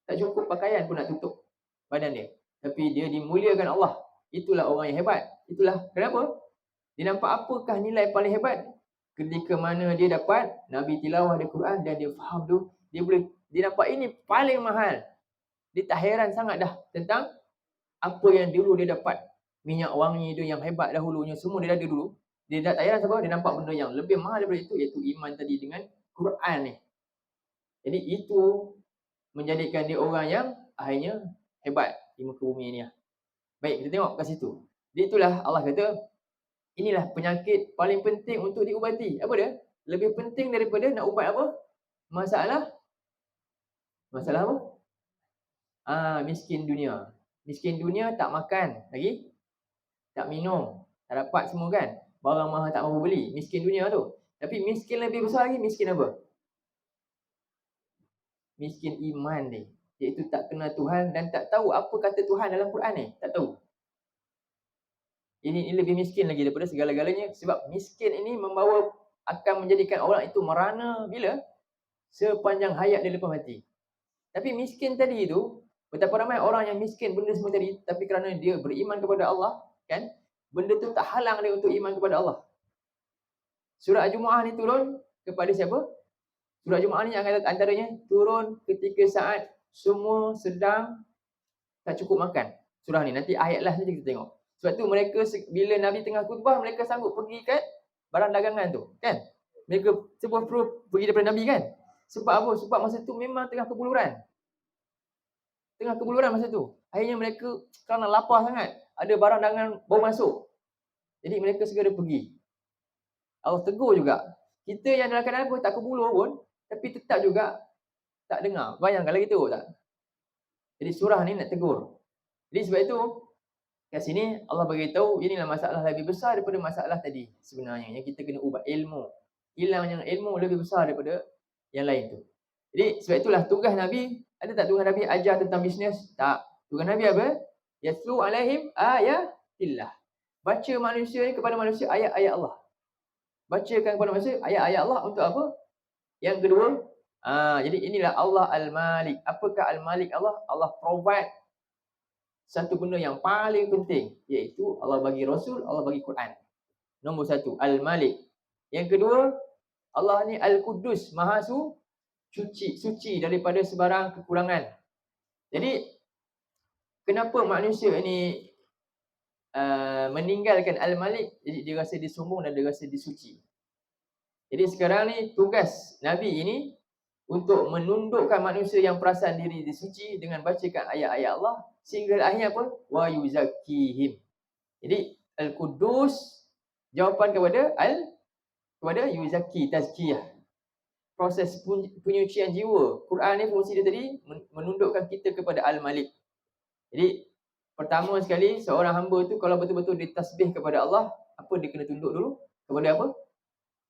Tak cukup pakaian pun nak tutup badan dia. Tapi dia dimuliakan Allah. Itulah orang yang hebat. Itulah kenapa? Dia nampak apakah nilai paling hebat? ketika mana dia dapat Nabi tilawah Al-Quran dan dia faham tu, dia dapat ini paling mahal. Dia tak heran sangat dah tentang apa yang dulu dia dapat. Minyak wangi tu yang hebat dahulunya, semua dia ada dulu. Dia dah tak heran sebab dia nampak benda yang lebih mahal daripada itu, iaitu iman tadi dengan Quran ni. Jadi itu menjadikan dia orang yang akhirnya hebat di muka bumi ni. Baik, kita tengok kat situ. Jadi itulah Allah kata, inilah penyakit paling penting untuk diubati. Apa dia? Lebih penting daripada nak ubat apa? Masalah apa? Miskin dunia. Miskin dunia tak makan lagi, tak minum, tak dapat semua kan. Barang mahal tak mampu beli. Miskin dunia tu. Tapi miskin lebih besar lagi, miskin apa? Miskin iman ni. Iaitu tak kenal Tuhan dan tak tahu apa kata Tuhan dalam Quran ni. Tak tahu. Ini lebih miskin lagi daripada segala-galanya. Sebab miskin ini akan menjadikan orang itu merana bila? Sepanjang hayat dia lepas mati. Tapi miskin tadi itu, betapa ramai orang yang miskin benda semua tadi, tapi kerana dia beriman kepada Allah, kan? Benda tu tak halang dia untuk iman kepada Allah. Surah Al-Jumu'ah ni turun kepada siapa? Surah Al-Jumu'ah ni antaranya turun ketika saat semua sedang tak cukup makan. Surah ni, nanti ayat last ni kita tengok. Sebab tu mereka, bila Nabi tengah khutbah, mereka sanggup pergi kat barang dagangan tu, kan? Mereka semua pergi daripada Nabi, kan? Sebab apa? Sebab masa tu memang tengah kebuluran. Masa tu. Akhirnya mereka kerana lapar sangat, ada barang dagangan baru masuk. Jadi mereka segera pergi. Allah tegur juga. Kita yang dalam keadaan pun tak kebulur pun, tapi tetap juga tak dengar. Bayangkan lagi tu tak? Jadi surah ni nak tegur. Jadi sebab itu, kat sini Allah beritahu inilah masalah lebih besar daripada masalah tadi sebenarnya. Yang kita kena ubah ilmu. Hilangnya ilmu lebih besar daripada yang lain tu. Jadi sebab itulah tugas Nabi, ada tak tugas Nabi ajar tentang bisnes? Tak. Tugas Nabi apa? Yatlu alaihim ayatillah. Baca manusia ni kepada manusia ayat-ayat Allah. Bacakan kepada manusia ayat-ayat Allah untuk apa? Yang kedua, jadi inilah Allah Al-Malik. Apakah Al-Malik Allah? Allah provide satu benda yang paling penting, iaitu Allah bagi Rasul, Allah bagi Quran. Nombor satu, Al-Malik. Yang kedua, Allah ni Al-Quddus, Maha suci daripada sebarang kekurangan. Jadi, kenapa manusia ini meninggalkan Al-Malik? Jadi dia rasa dia sombong dan dia rasa dia suci. Jadi sekarang ni tugas Nabi ini untuk menundukkan manusia yang perasan diri dia suci dengan bacakan ayat-ayat Allah sehingga akhirnya apa? Wa yuzakkihim. Jadi Al-Quddus jawapan kepada yuzakki, tazkiyah. Proses penyucian jiwa. Quran ni fungsi dia tadi menundukkan kita kepada Al-Malik. Jadi pertama sekali seorang hamba tu kalau betul-betul dia tasbih kepada Allah, apa dia kena tunduk dulu? Kepada apa?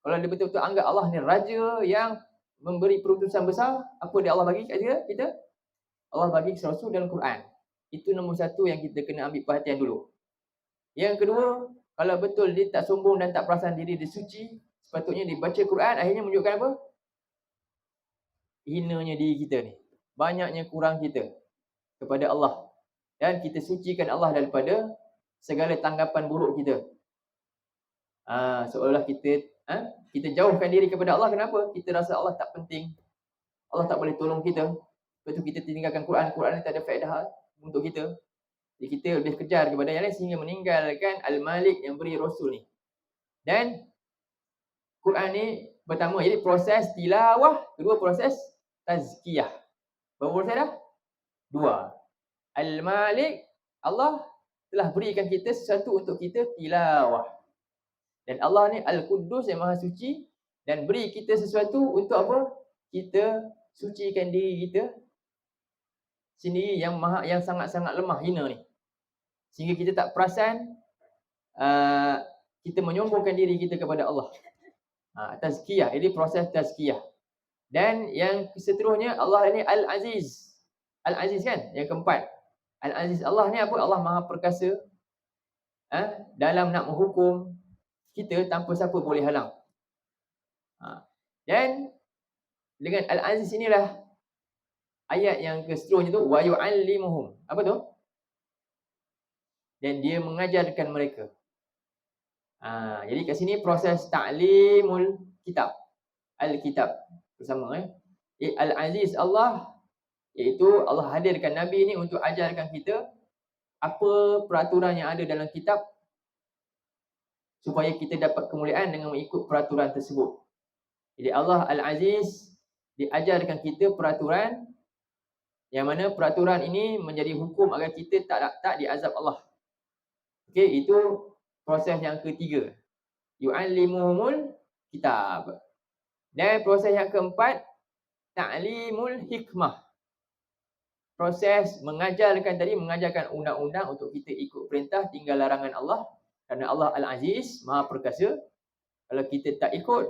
Kalau dia betul-betul anggap Allah ni raja yang memberi perutusan besar, apa dia Allah bagi kat kita? Allah bagi Rasul dan Quran. Itu nombor satu yang kita kena ambil perhatian dulu. Yang kedua, kalau betul dia tak sombong dan tak perasan diri dia suci, sepatutnya dia baca Quran, akhirnya menunjukkan apa? Hinanya diri kita ni. Banyaknya kurang kita kepada Allah. Dan kita sucikan Allah daripada segala tanggapan buruk kita. Seolah-olah kita jauhkan diri kepada Allah. Kenapa? Kita rasa Allah tak penting. Allah tak boleh tolong kita. Lepas tu kita tinggalkan Quran. Quran ni tak ada faedah untuk kita. Jadi kita lebih kejar kepada yang lain sehingga meninggalkan Al-Malik yang beri Rasul ni. Dan Quran ni pertama, jadi proses tilawah. Kedua, proses tazkiyah. Berapa proses dah? Dua. Al-Malik, Allah telah berikan kita sesuatu untuk kita tilawah. Dan Allah ni Al-Quddus yang Maha Suci dan beri kita sesuatu untuk apa? Kita sucikan diri kita sendiri yang sangat-sangat lemah, hina ni. Sehingga kita tak perasan kita menyombongkan diri kita kepada Allah. Tazkiyah, ini proses tazkiyah. Dan yang seterusnya, Allah ini Al-Aziz. Al-Aziz kan? Yang keempat. Al-Aziz Allah ni apa? Allah Maha Perkasa dalam nak menghukum kita tanpa siapa boleh halang. Dan dengan Al-Aziz inilah ayat yang seterusnya tu, wa yu'allimuhum. Apa tu? Dan dia mengajarkan mereka. Jadi kat sini proses ta'limul kitab. Al-kitab. Bersama Al-Aziz Allah, iaitu Allah hadirkan Nabi ni untuk ajarkan kita apa peraturan yang ada dalam kitab supaya kita dapat kemuliaan dengan mengikut peraturan tersebut. Jadi Allah Al-Aziz diajarkan kita peraturan yang mana peraturan ini menjadi hukum agar kita tak diazab Allah. Okey, itu proses yang ketiga. Yu'allimuhumul kitab. Dan proses yang keempat, ta'limul hikmah. Proses mengajarkan undang-undang untuk kita ikut perintah tinggal larangan Allah. Kerana Allah Al-Aziz, Maha Perkasa. Kalau kita tak ikut,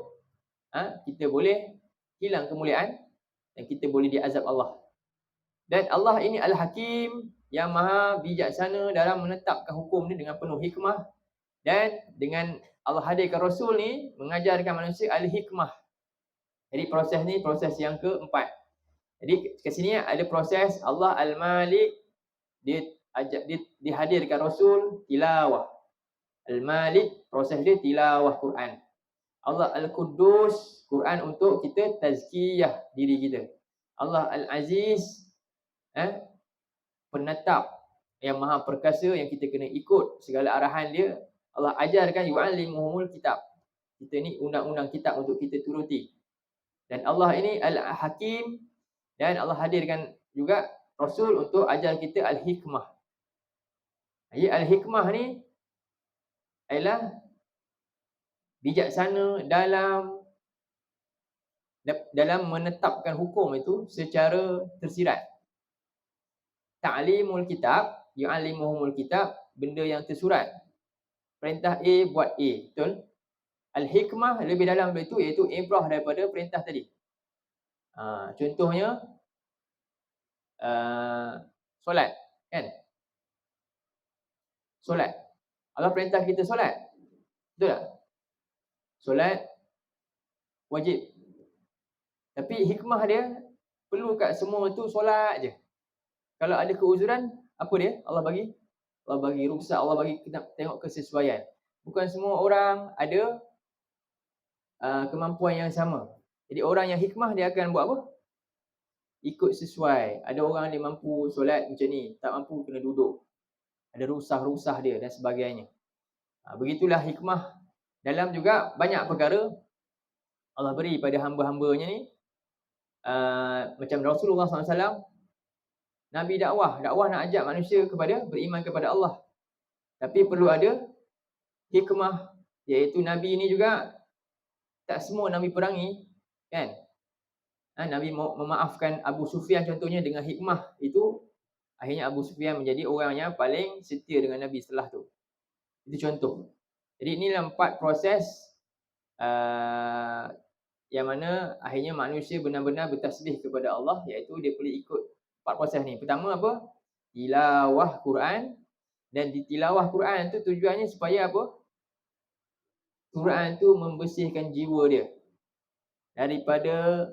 kita boleh hilang kemuliaan dan kita boleh diazab Allah. Dan Allah ini Al-Hakim, yang Maha bijaksana dalam menetapkan hukum ni dengan penuh hikmah. Dan dengan Allah hadirkan Rasul ni mengajarkan manusia Al-Hikmah. Jadi proses ni proses yang keempat. Jadi kat sini ada proses Allah Al-Malik, dihadirkan Rasul tilawah. Al-Malik, proses dia tilawah Quran. Allah Al-Quddus, Quran untuk kita tazkiyah diri kita. Allah Al-Aziz, penetap yang Maha Perkasa yang kita kena ikut segala arahan dia. Allah ajarkan yu'allimuhumul kitab. Kita ni undang-undang kitab untuk kita turuti. Dan Allah ini Al-Hakim, dan Allah hadirkan juga Rasul untuk ajar kita Al-Hikmah. Jadi Al-Hikmah ni ialah bijaksana dalam menetapkan hukum itu secara tersirat. Ta'limul kitab, yu'allimuhumul kitab, benda yang tersurat. Perintah A buat A, betul? Al-Hikmah lebih dalam itu, iaitu ibrah daripada perintah tadi. Contohnya solat, kan? Solat. Allah perintah kita solat. Betul tak? Solat wajib. Tapi hikmah dia perlu kat semua tu solat je. Kalau ada keuzuran, apa dia? Allah bagi rukhsat, Allah bagi kita tengok kesesuaian. Bukan semua orang ada kemampuan yang sama. Jadi orang yang hikmah dia akan buat apa? Ikut sesuai. Ada orang dia mampu solat macam ni, tak mampu kena duduk. Ada rukhsah dia dan sebagainya. Begitulah hikmah. Dalam juga banyak perkara Allah beri pada hamba-hambanya ni. Macam Rasulullah SAW, Nabi dakwah nak ajak manusia kepada beriman kepada Allah. Tapi perlu ada hikmah, iaitu Nabi ni juga tak semua Nabi perangi, kan? Nabi memaafkan Abu Sufyan contohnya dengan hikmah. Itu akhirnya Abu Sufyan menjadi orang yang paling setia dengan Nabi setelah tu. Itu contoh. Jadi inilah 4 proses yang mana akhirnya manusia benar-benar bertasbih kepada Allah, iaitu dia boleh ikut 4 proses ni. Pertama apa? Tilawah Quran. Dan di tilawah Quran tu tujuannya supaya apa? Quran tu membersihkan jiwa dia daripada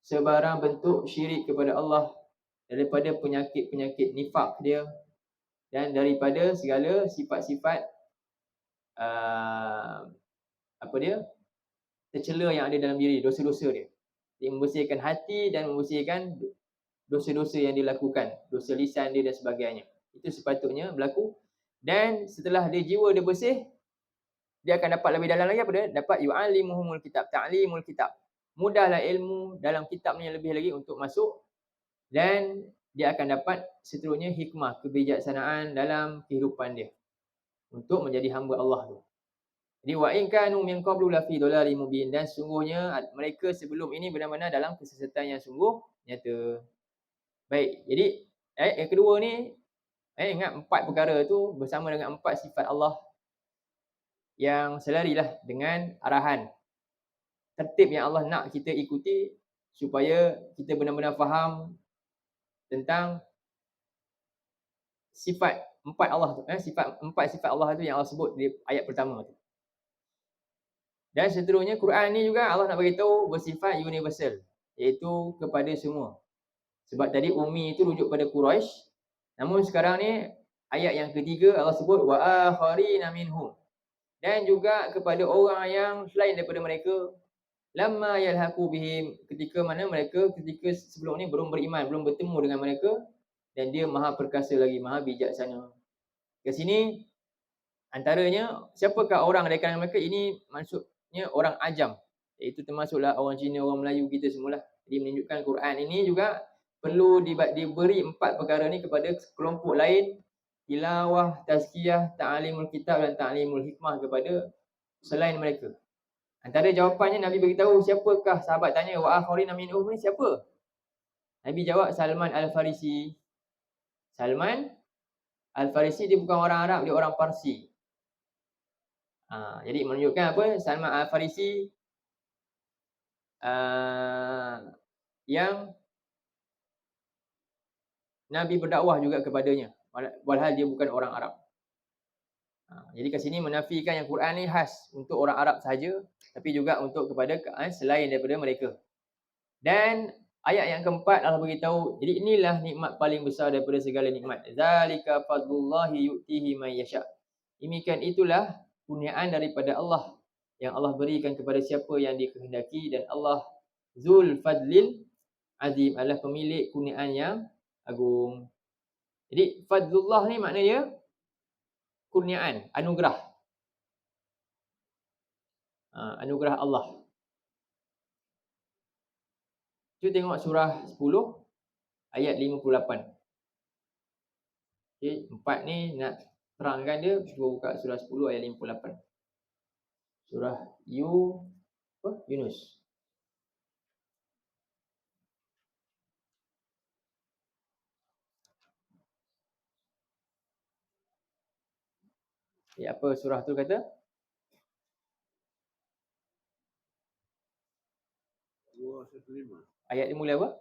sebarang bentuk syirik kepada Allah, daripada penyakit-penyakit nifak dia, dan daripada segala sifat-sifat tercela yang ada dalam diri, dosa-dosa dia. Dia membersihkan hati dan membersihkan dosa-dosa yang dilakukan, dosa lisan dia dan sebagainya. Itu sepatutnya berlaku. Dan setelah jiwa dia bersih, dia akan dapat lebih dalam lagi apa dia? Dapat yu'allimuhumul kitab, ta'limul kitab. Mudahlah ilmu dalam kitab ni lebih lagi untuk masuk, dan dia akan dapat seterusnya hikmah, kebijaksanaan dalam kehidupan dia untuk menjadi hamba Allah tu. Jadi wa in kanu min qablu la fi dhalalin mubin, dan sungguhnya mereka sebelum ini benar-benar dalam kesesatan yang sungguh nyata. Baik, jadi yang kedua ni ingat 4 perkara tu bersama dengan 4 sifat Allah yang selarilah dengan arahan tertib yang Allah nak kita ikuti supaya kita benar-benar faham tentang sifat 4 Allah tu, sifat 4 sifat Allah tu yang Allah sebut di ayat pertama tu. Dan seterusnya Quran ni juga Allah nak bagi tahu bersifat universal, iaitu kepada semua. Sebab tadi ummi itu rujuk pada Quraisy. Namun sekarang ni ayat yang ketiga Allah sebut wa akharina minhum, dan juga kepada orang yang selain daripada mereka, lamma yalhaqu bihim, ketika sebelum ni belum beriman, belum bertemu dengan mereka, dan dia maha perkasa lagi, maha bijaksana. Kat sini antaranya siapakah orang dari kalangan mereka, ini maksudnya orang ajam, iaitu termasuklah orang Cina, orang Melayu kita semualah. Jadi menunjukkan Quran ini juga perlu diberi 4 perkara ni kepada kelompok lain, tilawah, tazkiyah, ta'limul kitab dan ta'limul hikmah kepada selain mereka. Antara jawapannya Nabi beritahu siapakah, sahabat tanya wa akharina minhum ni siapa? Nabi jawab Salman Al-Farisi. Salman Al-Farisi dia bukan orang Arab, dia orang Parsi. Jadi menunjukkan apa? Salman Al-Farisi yang Nabi berdakwah juga kepadanya, walhal dia bukan orang Arab. Jadi kat sini menafikan yang Quran ni khas untuk orang Arab sahaja, tapi juga untuk kepada selain daripada mereka. Dan ayat yang keempat Allah beritahu, jadi inilah nikmat paling besar daripada segala nikmat. Zalika fadlullahi yu'tihi man yasha. Demikian itulah kurniaan daripada Allah yang Allah berikan kepada siapa yang dikehendaki, dan Allah Zul Fadlil Azim, adalah pemilik kurniaan yang agung. Jadi fadlullah ni maknanya kurniaan, anugerah. Anugerah Allah. Cuba tengok surah 10 ayat 58. Okey, 4 ni nak terangkan dia, cuba buka surah 10 ayat 58. Surah Yunus. Apa surah tu kata? 215. Ayat dia mula apa?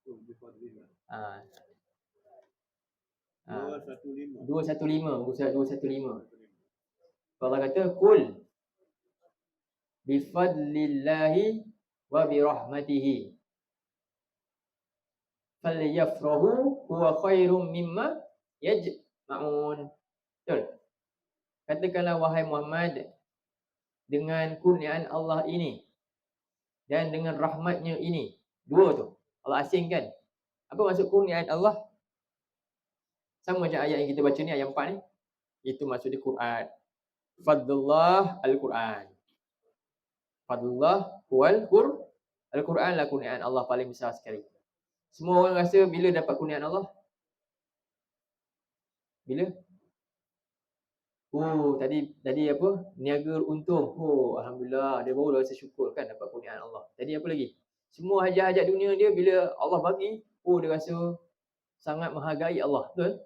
215. 215. Muka surat 215. Allah kata kul bifadlillahi wa birahmatihi falyafrahu huwa khairum mimma yajma'un. Betul? Katakanlah wahai Muhammad, dengan kurniaan Allah ini dan dengan rahmatnya ini. Dua tu Allah asingkan. Apa maksud kurniaan Allah? Sama macam ayat yang kita baca ni, ayat 4 ni. Itu maksud di Quran. Fadlullah Al-Quran. Fadlullah wal Al-Quran lah kurniaan Allah paling besar sekali. Semua orang rasa bila dapat kurniaan Allah? Bila? Tadi apa? Niaga untung. Alhamdulillah, dia baru rasa syukur kan dapat kurniaan Allah. Tadi apa lagi? Semua hajat-hajat dunia dia bila Allah bagi, dia rasa sangat menghargai Allah. Betul?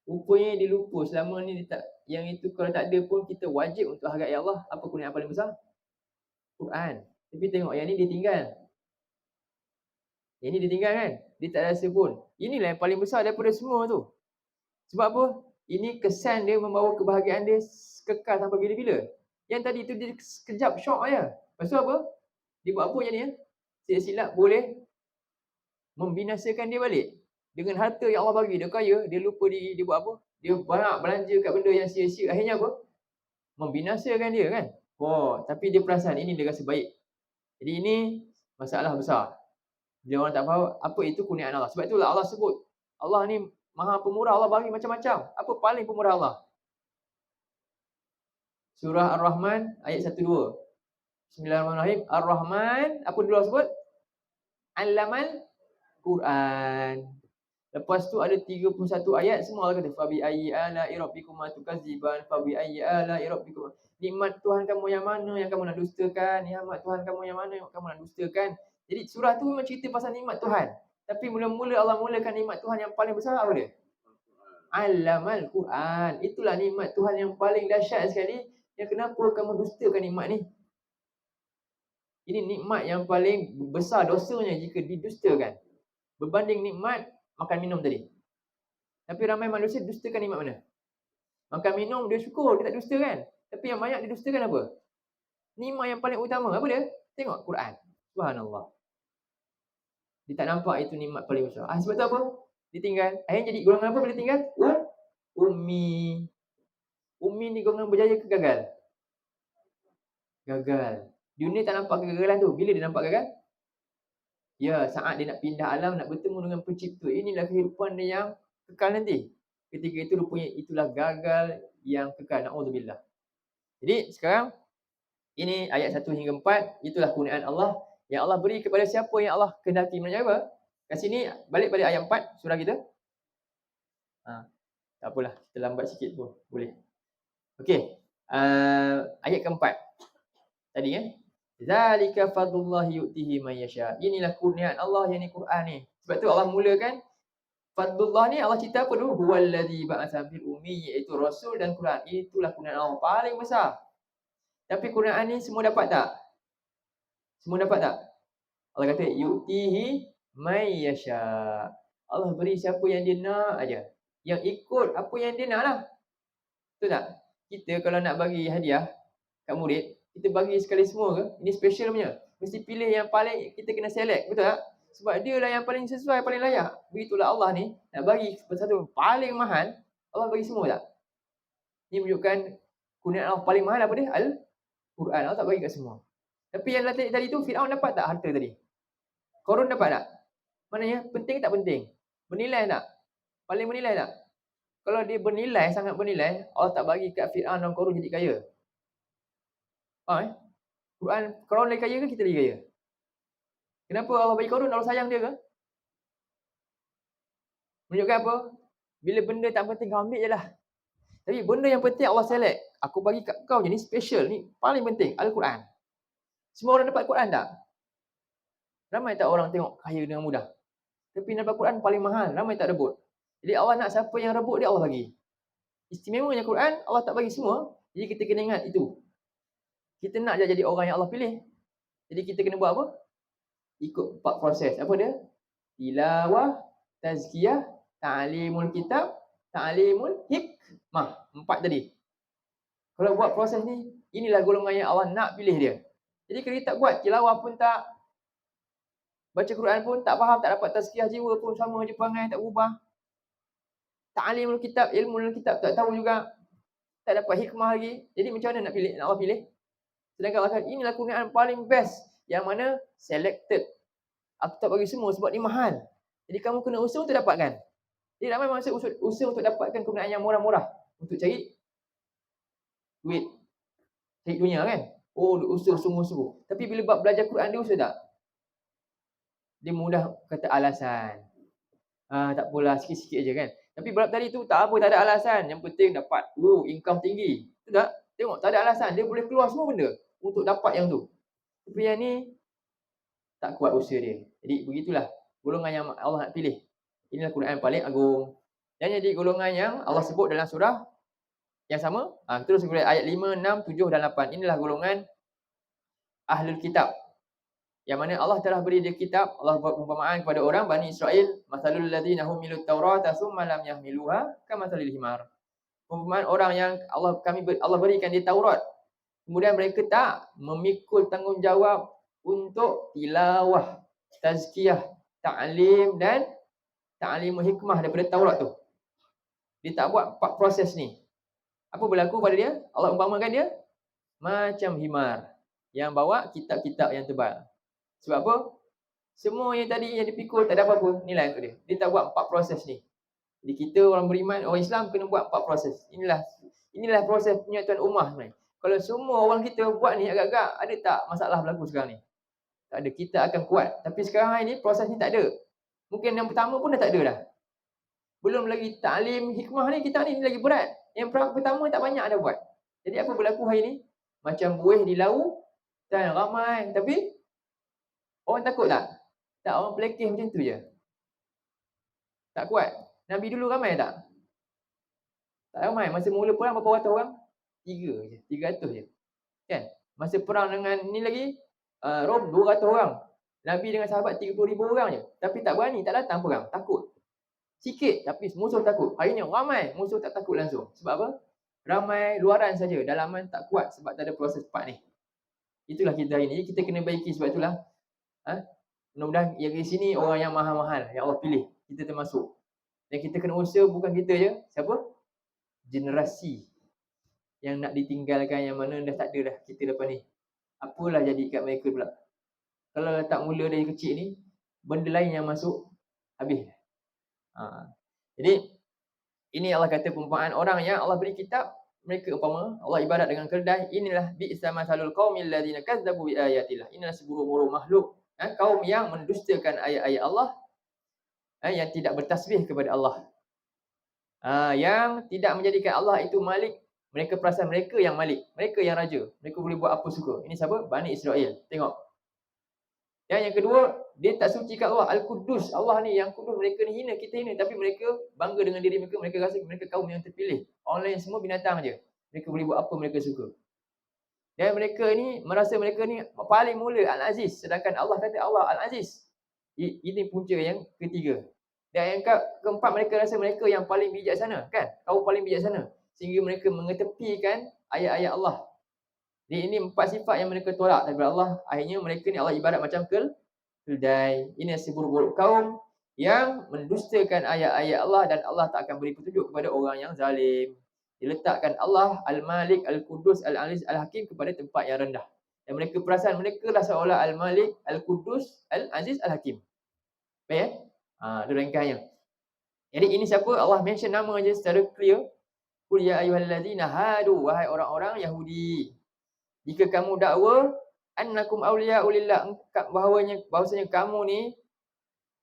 Rupanya dia lupa selama ni dia tak, yang itu kalau tak ada pun kita wajib untuk hargai Allah. Apa kurniaan paling besar? Quran. Tapi tengok yang ni dia tinggal. Yang ni dia tinggal kan? Dia tak rasa pun. Inilah yang paling besar daripada semua tu. Sebab apa? Ini kesan dia membawa kebahagiaan dia kekal sampai bila-bila. Yang tadi tu dia sekejap syok aja. Lepas tu apa? Dia buat apa yang ni? Silap-silap boleh membinasakan dia balik. Dengan harta yang Allah bagi, dia kaya, dia lupa diri, dia buat apa? Dia banyak belanja kat benda yang sia-sia. Akhirnya apa? Membinasakan dia kan? Tapi dia perasan ini dia rasa baik. Jadi ini masalah besar. Bila orang tak faham apa itu kurniaan Allah. Sebab itulah Allah sebut Allah ni Maha Pemurah, Allah bagi macam-macam. Apa paling pemurah Allah? Surah Ar-Rahman ayat 1-2. Bismillahirrahmanirrahim. Ar-Rahman, apa dulu Allah sebut? Allamal Quran. Lepas tu ada 31 ayat semua Allah kata fa bi ayyi ala'i rabbikuma tukadziban, fa bi ayyi ala'i rabbikuma. Nikmat Tuhan kamu yang mana yang kamu nak dustakan? Nikmat Tuhan kamu yang mana yang kamu nak dustakan? Jadi surah tu memang cerita pasal nikmat Tuhan. Tapi mula-mula Allah mulakan nikmat Tuhan yang paling besar apa dia? Allamal Quran. Itulah nikmat Tuhan yang paling dahsyat sekali. Yang kenapa kamu dustakan nikmat ni? Ini nikmat yang paling besar dosanya jika didustakan. Berbanding nikmat makan minum tadi. Tapi ramai manusia dustakan nikmat mana? Makan minum dia syukur, dia tak dustakan. Tapi yang banyak didustakan apa? Nikmat yang paling utama. Apa dia? Tengok Quran. Subhanallah. Dia tak nampak itu nikmat paling besar. Sebab tu apa? Dia tinggal. Akhirnya jadi golongan apa bila tinggal? Ummi. Ummi ni golongan berjaya ke gagal? Gagal. Dunia tak nampak kegagalan tu. Bila dia nampak gagal? Ya, saat dia nak pindah alam, nak bertemu dengan pencipta. Inilah kehidupan dia yang kekal nanti. Ketika itu rupanya itulah gagal yang kekal. Na'udzubillah. Jadi sekarang, ini ayat 1 hingga 4. Itulah kurniaan Allah yang Allah beri kepada siapa yang Allah kehendaki. Maksudnya apa? Kat sini, balik pada ayat 4 surah kita. Tak apalah, kita lambat sikit pun boleh. Okey. Ayat keempat. Tadi kan? Zalika fadlullah yu'tihi man yasha. Inilah kurniaan Allah yang ni Quran ni. Sebab tu Allah mulakan fadlullah ni Allah cerita apa dulu? Huwallazi ba'atsa fil ummi, iaitu Rasul dan Quran. Itulah kurniaan Allah paling besar. Tapi kurniaan ni semua dapat tak? Semua dapat tak? Allah kata yu'tihi man yasha. Allah beri siapa yang dia nak aja. Yang ikut apa yang dia nak lah. Betul tak? Kita kalau nak bagi hadiah kat murid, kita bagi sekali semua ke? Ini special punya. Mesti pilih yang paling, kita kena select, betul tak? Sebab dia lah yang paling sesuai, paling layak. Begitulah Allah ni, nak bagi satu paling mahal, Allah bagi semua tak? Ini menunjukkan kurniaan Allah paling mahal apa dia? Al-Quran. Allah tak bagi kat semua. Tapi yang tadi tu, Fir'aun dapat tak harta tadi? Korun dapat tak? Maknanya, penting tak penting? Bernilai tak? Paling bernilai tak? Kalau dia bernilai, sangat bernilai, Allah tak bagi kat Fir'aun dan Korun jadi kaya. Faham Quran, Korun lagi kaya ke kita lagi kaya? Kenapa Allah bagi Korun? Allah sayang dia ke? Menunjukkan apa? Bila benda tak penting kau ambil je lah. Tapi benda yang penting Allah select. Aku bagi kat kau je ni special, ni paling penting, Al-Quran. Semua orang dapat Quran tak? Ramai tak orang tengok kaya dengan mudah? Tapi dapat Quran paling mahal, ramai tak rebut. Jadi Allah nak siapa yang rebut dia Allah bagi. Istimewanya Quran, Allah tak bagi semua. Jadi kita kena ingat itu. Kita nak je jadi orang yang Allah pilih. Jadi kita kena buat apa? Ikut 4 proses. Apa dia? Tilawah, tazkiyah, ta'limul kitab, ta'limul hikmah. 4 tadi. Kalau buat proses ni, inilah golongan yang Allah nak pilih dia. Jadi kalau kita tak buat, tilawah pun tak, baca Quran pun tak faham, tak dapat tazkiyah jiwa pun sama je perangai, tak berubah. Ta'limul kitab, ilmu dalam kitab tak tahu juga. Tak dapat hikmah lagi. Jadi macam mana nak pilih? Nak Allah pilih? Sedangkan Allah kata, inilah kurniaan paling best. Yang mana selected. Aku tak bagi semua sebab ni mahal. Jadi kamu kena usaha untuk dapatkan. Jadi ramai manusia usaha untuk dapatkan kurniaan yang murah-murah. Untuk cari duit. Cari dunia kan? Oh, usaha sungguh-sungguh. Tapi bila belajar Quran dia usaha tak? Dia mudah kata alasan. Tak apalah, sikit-sikit je kan. Tapi berat tadi tu tak apa, tak ada alasan. Yang penting dapat income tinggi. Betul tak? Tengok, tak ada alasan. Dia boleh keluar semua benda untuk dapat yang tu. Tapi yang ni tak kuat usaha dia. Jadi begitulah golongan yang Allah nak pilih. Inilah Quran paling agung. Dan jadi golongan yang Allah sebut dalam surah yang sama. Terus ayat 5, 6, 7 dan 8. Inilah golongan Ahlul Kitab. Yang mana Allah telah beri dia kitab. Allah buat perumpamaan kepada orang Bani Israel. Masalul ladzina humilut Taurata tsumma lam yahmiluha kamathalil himar. Perumpamaan orang yang Allah berikan dia Taurat. Kemudian mereka tak memikul tanggungjawab untuk tilawah, tazkiyah, ta'lim dan ta'limul hikmah daripada Taurat tu. Dia tak buat 4 proses ni. Apa berlaku pada dia? Allah umpamakan dia macam himar yang bawa kitab-kitab yang tebal. Sebab apa? Semua yang tadi yang dipikul tak ada apa-apa nilai untuk dia. Dia tak buat 4 proses ni. Jadi kita orang beriman, orang Islam kena buat 4 proses. Inilah proses penyatuan ummah sebenarnya. Kalau semua orang kita buat ni agak-agak, ada tak masalah berlaku sekarang ni? Tak ada, kita akan kuat. Tapi sekarang ini proses ni tak ada. Mungkin yang pertama pun dah tak ada dah. Belum lagi ta'lim hikmah ni, kita ni lagi berat. Yang pertama tak banyak ada buat. Jadi apa berlaku hari ni? Macam buih di laut dan ramai. Tapi orang takut tak? Tak, orang pelekeh macam tu je. Tak kuat. Nabi dulu ramai tak? Tak ramai. Masa mula perang berapa ratus orang? 3 je. 300 je. Kan? Masa perang dengan ni lagi, 200 orang. Nabi dengan sahabat 30,000 orang je. Tapi tak berani, tak datang perang. Takut. Sikit, tapi musuh takut. Hari ni ramai, musuh tak takut langsung. Sebab apa? Ramai luaran saja. Dalaman tak kuat sebab tak ada proses 4 ni. Itulah kita hari ni. Kita kena baiki sebab itulah. Mudah-mudahan yang di sini orang yang mahal-mahal. Yang Allah pilih. Kita termasuk. Dan kita kena usaha bukan kita je. Siapa? Generasi yang nak ditinggalkan, yang mana dah tak ada dah kita lepas ni. Apalah jadi kat mereka pula. Kalau letak mula dari kecil ni, benda lain yang masuk, habis. Jadi, ini Allah kata perumpamaan orang yang Allah beri kitab, mereka umpama Allah ibarat dengan keledai. Inilah bi'sa masalul qaumil ladzina kazzabu bi ayatillah. Inilah seburuk-buruk makhluk, kaum yang mendustakan ayat-ayat Allah, yang tidak bertasbih kepada Allah. Yang tidak menjadikan Allah itu Malik. Mereka perasan mereka yang Malik, mereka yang raja. Mereka boleh buat apa suka. Ini siapa? Bani Israel. Tengok. Dan yang kedua, dia tak sucikan Allah, Al-Quddus. Allah ni yang kudus, mereka ni hina, kita hina. Tapi mereka bangga dengan diri mereka, mereka rasa mereka kaum yang terpilih. Orang lain semua binatang je. Mereka boleh buat apa mereka suka. Dan mereka ni merasa mereka ni paling mula, Al-Aziz. Sedangkan Allah kata Allah Al-Aziz. Ini punca yang ketiga. Dan yang keempat, mereka rasa mereka yang paling bijaksana, kan? Kaum paling bijaksana. Sehingga mereka mengetepikan ayat-ayat Allah. Jadi ini 4 sifat yang mereka tolak daripada Allah. Akhirnya mereka ni Allah ibarat macam keledai. Ini seburuk-buruk kaum yang mendustakan ayat-ayat Allah dan Allah tak akan beri petunjuk kepada orang yang zalim. Diletakkan Allah Al-Malik, Al-Quddus, Al-Aziz, Al-Hakim kepada tempat yang rendah. Dan mereka perasan mereka lah seolah Al-Malik, Al-Quddus, Al-Aziz, Al-Hakim. Baik itu ringkasnya. Jadi ini siapa? Allah mention nama je secara clear. Qul ya ayyuhallazina hadu, wahai orang-orang Yahudi. Jika kamu dakwa annakum awliya'u lillah, bahawasanya kamu ni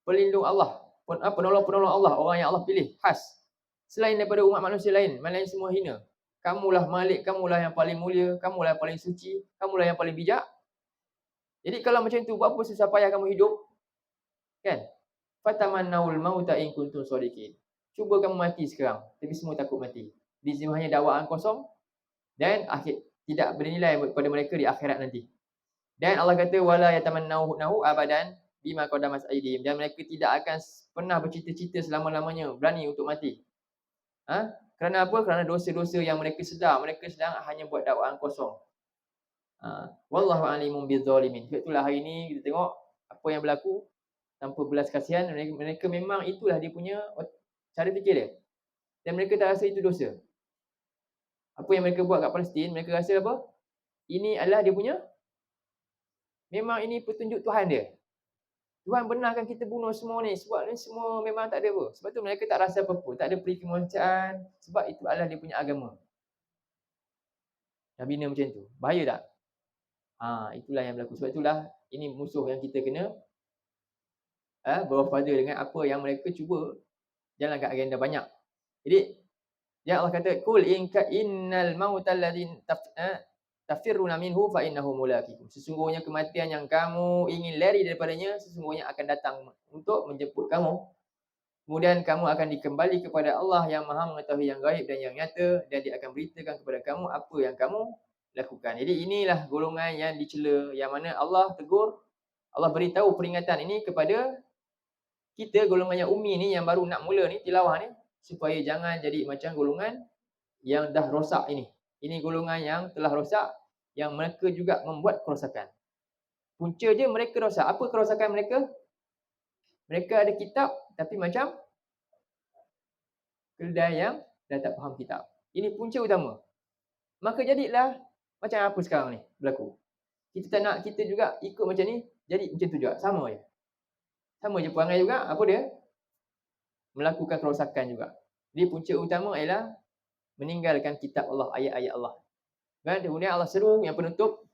pelindung Allah, penolong-penolong Allah, orang yang Allah pilih khas. Selain daripada umat manusia lain, mana lain semua hina. Kamulah Malik, kamulah yang paling mulia, kamulah yang paling suci, kamulah yang paling bijak. Jadi kalau macam tu, buat apa susah payah kamu hidup? Kan? Fatamannaul mauta in kuntum shadiqin. Cuba kamu mati sekarang, tapi semua takut mati. Di sini hanya dakwaan kosong dan akhir tidak bernilai kepada mereka di akhirat nanti. Dan Allah kata wala yatamannahu abadan bima qaddamat aydihim, dan mereka tidak akan pernah bercita-cita selama-lamanya berani untuk mati. Kerana apa? Kerana dosa-dosa yang mereka sedang hanya buat dakwaan kosong. Wallahu alimun bizzalimin. Itulah hari ini kita tengok apa yang berlaku tanpa belas kasihan. Mereka memang itulah dia punya cara fikir dia. Dan mereka tak rasa itu dosa. Apa yang mereka buat kat Palestin, mereka rasa apa? Ini adalah dia punya, memang ini petunjuk Tuhan dia. Tuhan benarkan kita bunuh semua ni, sebab ni semua memang tak ada apa. Sebab tu mereka tak rasa apa-apa, tak ada peri kemanusiaan, sebab itu adalah dia punya agama. Dah bina macam tu, bahaya tak? Itulah yang berlaku. Sebab itulah ini musuh yang kita kena berwaspada dengan apa yang mereka cuba jalankan agenda banyak. Jadi ya Allah kata kul innal mautal ladzina tafirruna minhu fa innahu mulaqikum. Sesungguhnya kematian yang kamu ingin lari daripadanya sesungguhnya akan datang untuk menjemput kamu. Kemudian kamu akan dikembali kepada Allah yang Maha mengetahui yang gaib dan yang nyata, dan Dia akan beritakan kepada kamu apa yang kamu lakukan. Jadi inilah golongan yang dicela, yang mana Allah tegur, Allah beritahu peringatan ini kepada kita golongan yang ummi ni, yang baru nak mula ni tilawah ni, supaya jangan jadi macam golongan yang dah rosak ini. Ini golongan yang telah rosak, yang mereka juga membuat kerosakan. Punca je mereka rosak. Apa kerosakan mereka? Mereka ada kitab tapi macam keledai yang dah tak faham kitab. Ini punca utama. Maka jadilah macam apa sekarang ni berlaku. Kita tak nak kita juga ikut macam ni, jadi macam tu juga. Sama je. Sama je perangai juga. Apa dia? Melakukan kerosakan juga. Jadi punca utama ialah meninggalkan kitab Allah, ayat-ayat Allah. Dan kemudian Allah seru yang penutup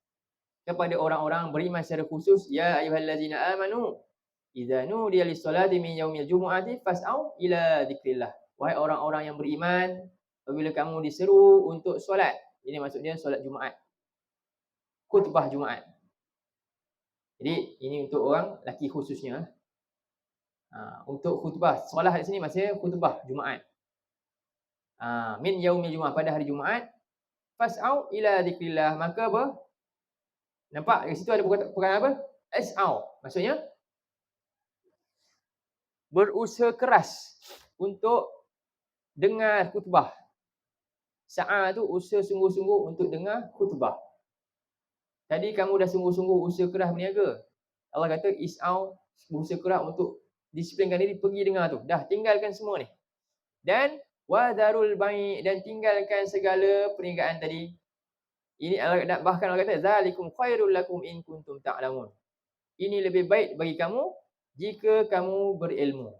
kepada orang-orang beriman secara khusus, ya ayyuhallazina amanu idza nudiya lis-salati min yaumil jumu'ati fas'au ila dzikrillah. Wahai orang-orang yang beriman, apabila kamu diseru untuk solat. Ini maksudnya solat Jumaat. Khutbah Jumaat. Jadi ini untuk orang lelaki khususnya. Untuk khutbah, solat di sini maksudnya khutbah Jumaat. Min yaumil Jumaat, pada hari Jumaat, fas'au ila dzikrillah, maka apa? Nampak di situ ada perkataan apa? As'au. Maksudnya berusaha keras untuk dengar khutbah. Sa'a tu usaha sungguh-sungguh untuk dengar khutbah. Tadi kamu dah sungguh-sungguh usaha keras berniaga. Allah kata is'au, berusaha keras untuk disiplinkan diri pergi dengar tu. Dah tinggalkan semua ni. Dan wa darul bai', dan tinggalkan segala perniagaan tadi. Ini bahkan Allah kata zalikum khairul lakum in kuntum ta'lamun. Ini lebih baik bagi kamu jika kamu berilmu.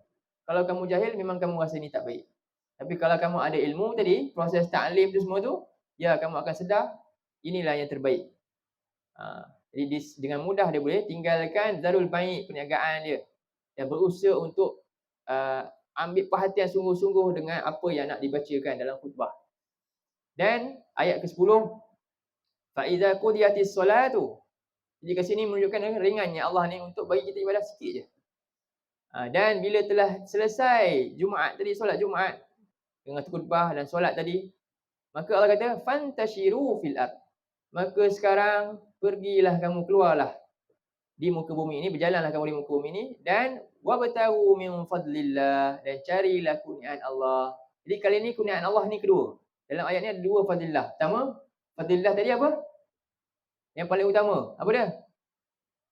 Kalau kamu jahil memang kamu rasa ini tak baik. Tapi kalau kamu ada ilmu tadi, proses ta'lim tu semua tu, ya kamu akan sedar inilah yang terbaik. Jadi dengan mudah dia boleh tinggalkan zarul baik perniagaan dia dan berusaha untuk ambil perhatian sungguh-sungguh dengan apa yang nak dibacakan dalam khutbah. Dan ayat ke-10, fa iza qudiyatis solatu. Jadi kat sini menunjukkan ringannya Allah ni untuk bagi kita ibadah sikit je. Dan bila telah selesai Jumaat tadi, solat Jumaat dengan khutbah dan solat tadi, maka Allah kata fantashiru fil ard. Maka sekarang pergilah kamu, keluarlah di muka bumi ini, berjalanlah kamu di muka bumi ini, dan wabtagu min fadlillah, dan carilah kurniaan Allah. Jadi kali ini kurniaan Allah ni kedua. Dalam ayat ni ada dua fadlillah. Pertama, fadlillah tadi apa? Yang paling utama, apa dia?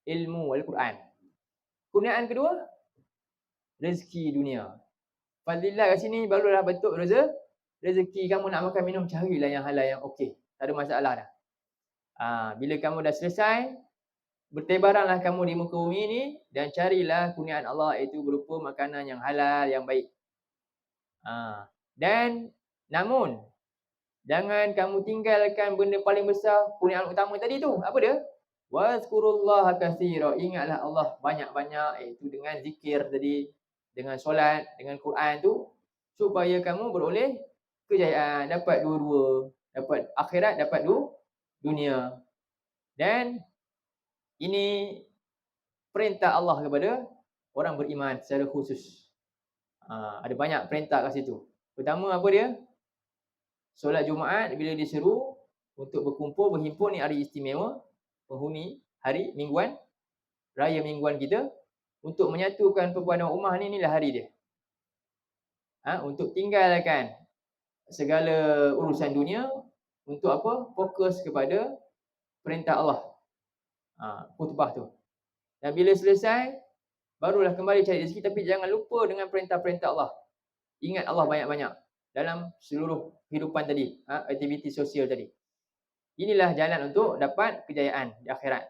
Ilmu Al-Quran. Kurniaan kedua, rezeki dunia. Fadlillah kat sini barulah bentuk rezeki. Kamu nak makan minum, carilah yang halal, yang okey. Tak ada masalah dah. Bila kamu dah selesai, bertebaranlah kamu di muka bumi ini dan carilah kurniaan Allah, iaitu berupa makanan yang halal, yang baik. Dan namun jangan kamu tinggalkan benda paling besar, kurniaan utama tadi tu. Apa dia? Wazkurullaha katsira. Ingatlah Allah banyak-banyak, iaitu dengan zikir tadi, dengan solat, dengan Quran tu, supaya kamu beroleh kejayaan, dapat dua-dua, dapat akhirat, dapat dunia. Dan ini perintah Allah kepada orang beriman secara khusus. Ada banyak perintah kat situ. Pertama apa dia? Solat Jumaat bila diseru untuk berkumpul, berhimpun, ni hari istimewa, penghuni hari mingguan, raya mingguan kita, untuk menyatukan perbuatan ummah ni, inilah hari dia. Untuk tinggalkan segala urusan dunia, untuk apa? Fokus kepada perintah Allah. Khutbah tu. Dan bila selesai, barulah kembali cari rezeki, tapi jangan lupa dengan perintah-perintah Allah. Ingat Allah banyak-banyak dalam seluruh kehidupan tadi, aktiviti sosial tadi. Inilah jalan untuk dapat kejayaan di akhirat.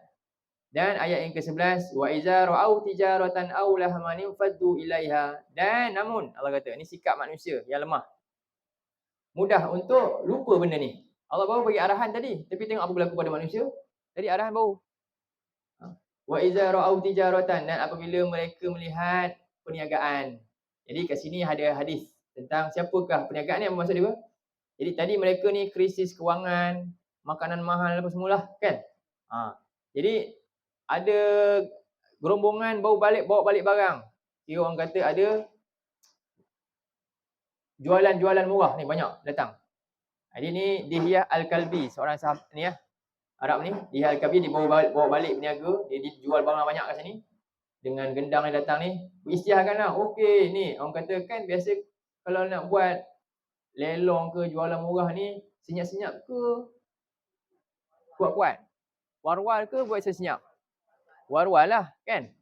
Dan ayat yang ke-11, wa iza ra'au tijaratan aw lahman faddu ilaiha. Dan namun Allah kata, ini sikap manusia yang lemah, mudah untuk lupa benda ni. Allah baru bagi arahan tadi, tapi tengok apa berlaku pada manusia. Tadi arahan baru. Wa iza ra'au tijaratan, dan apabila mereka melihat perniagaan. Jadi kat sini ada hadis tentang siapakah perniagaan ni, apa maksud dia? Jadi tadi mereka ni krisis kewangan, makanan mahal apa semualah kan. Jadi ada gerombongan bawa balik barang. Kira orang kata ada jualan-jualan murah ni banyak datang. Jadi ni Dihya Al-Kalbi, seorang sahabat ni Arab ni, Dihya Al-Kalbi, dia bawa balik berniaga, dia jual barang banyak kat sini. Dengan gendang yang datang ni, berisytiharkanlah. Okey ni, orang kata kan biasa kalau nak buat lelong ke jualan murah ni, senyap-senyap ke kuat-kuat? War-war ke buat senyap? War-war lah kan.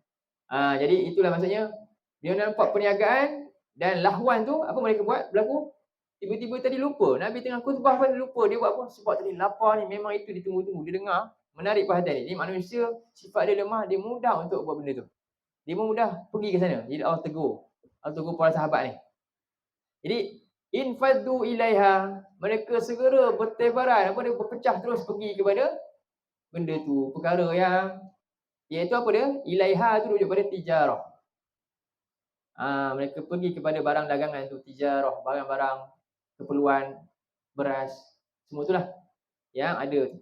Jadi itulah maksudnya, dia nampak perniagaan dan lahuan tu, apa mereka buat berlaku? Tiba-tiba tadi lupa, Nabi tengah khutbah pun lupa. Dia buat apa? Sebab tadi lapar ni, memang itu ditunggu-tunggu. Dia dengar, menarik perhatian dia. Jadi manusia, sifat dia lemah, dia mudah untuk buat benda tu. Dia mudah pergi ke sana. Jadi Allah tegur para sahabat ni. Jadi infaddu ilaiha, mereka segera bertebaran, dia berpecah terus pergi kepada benda tu, perkara yang iaitu apa dia? Ilaiha tu rujuk pada tijarah. Mereka pergi kepada barang dagangan tu, tijarah, barang-barang keperluan, beras, semua itulah yang ada tu.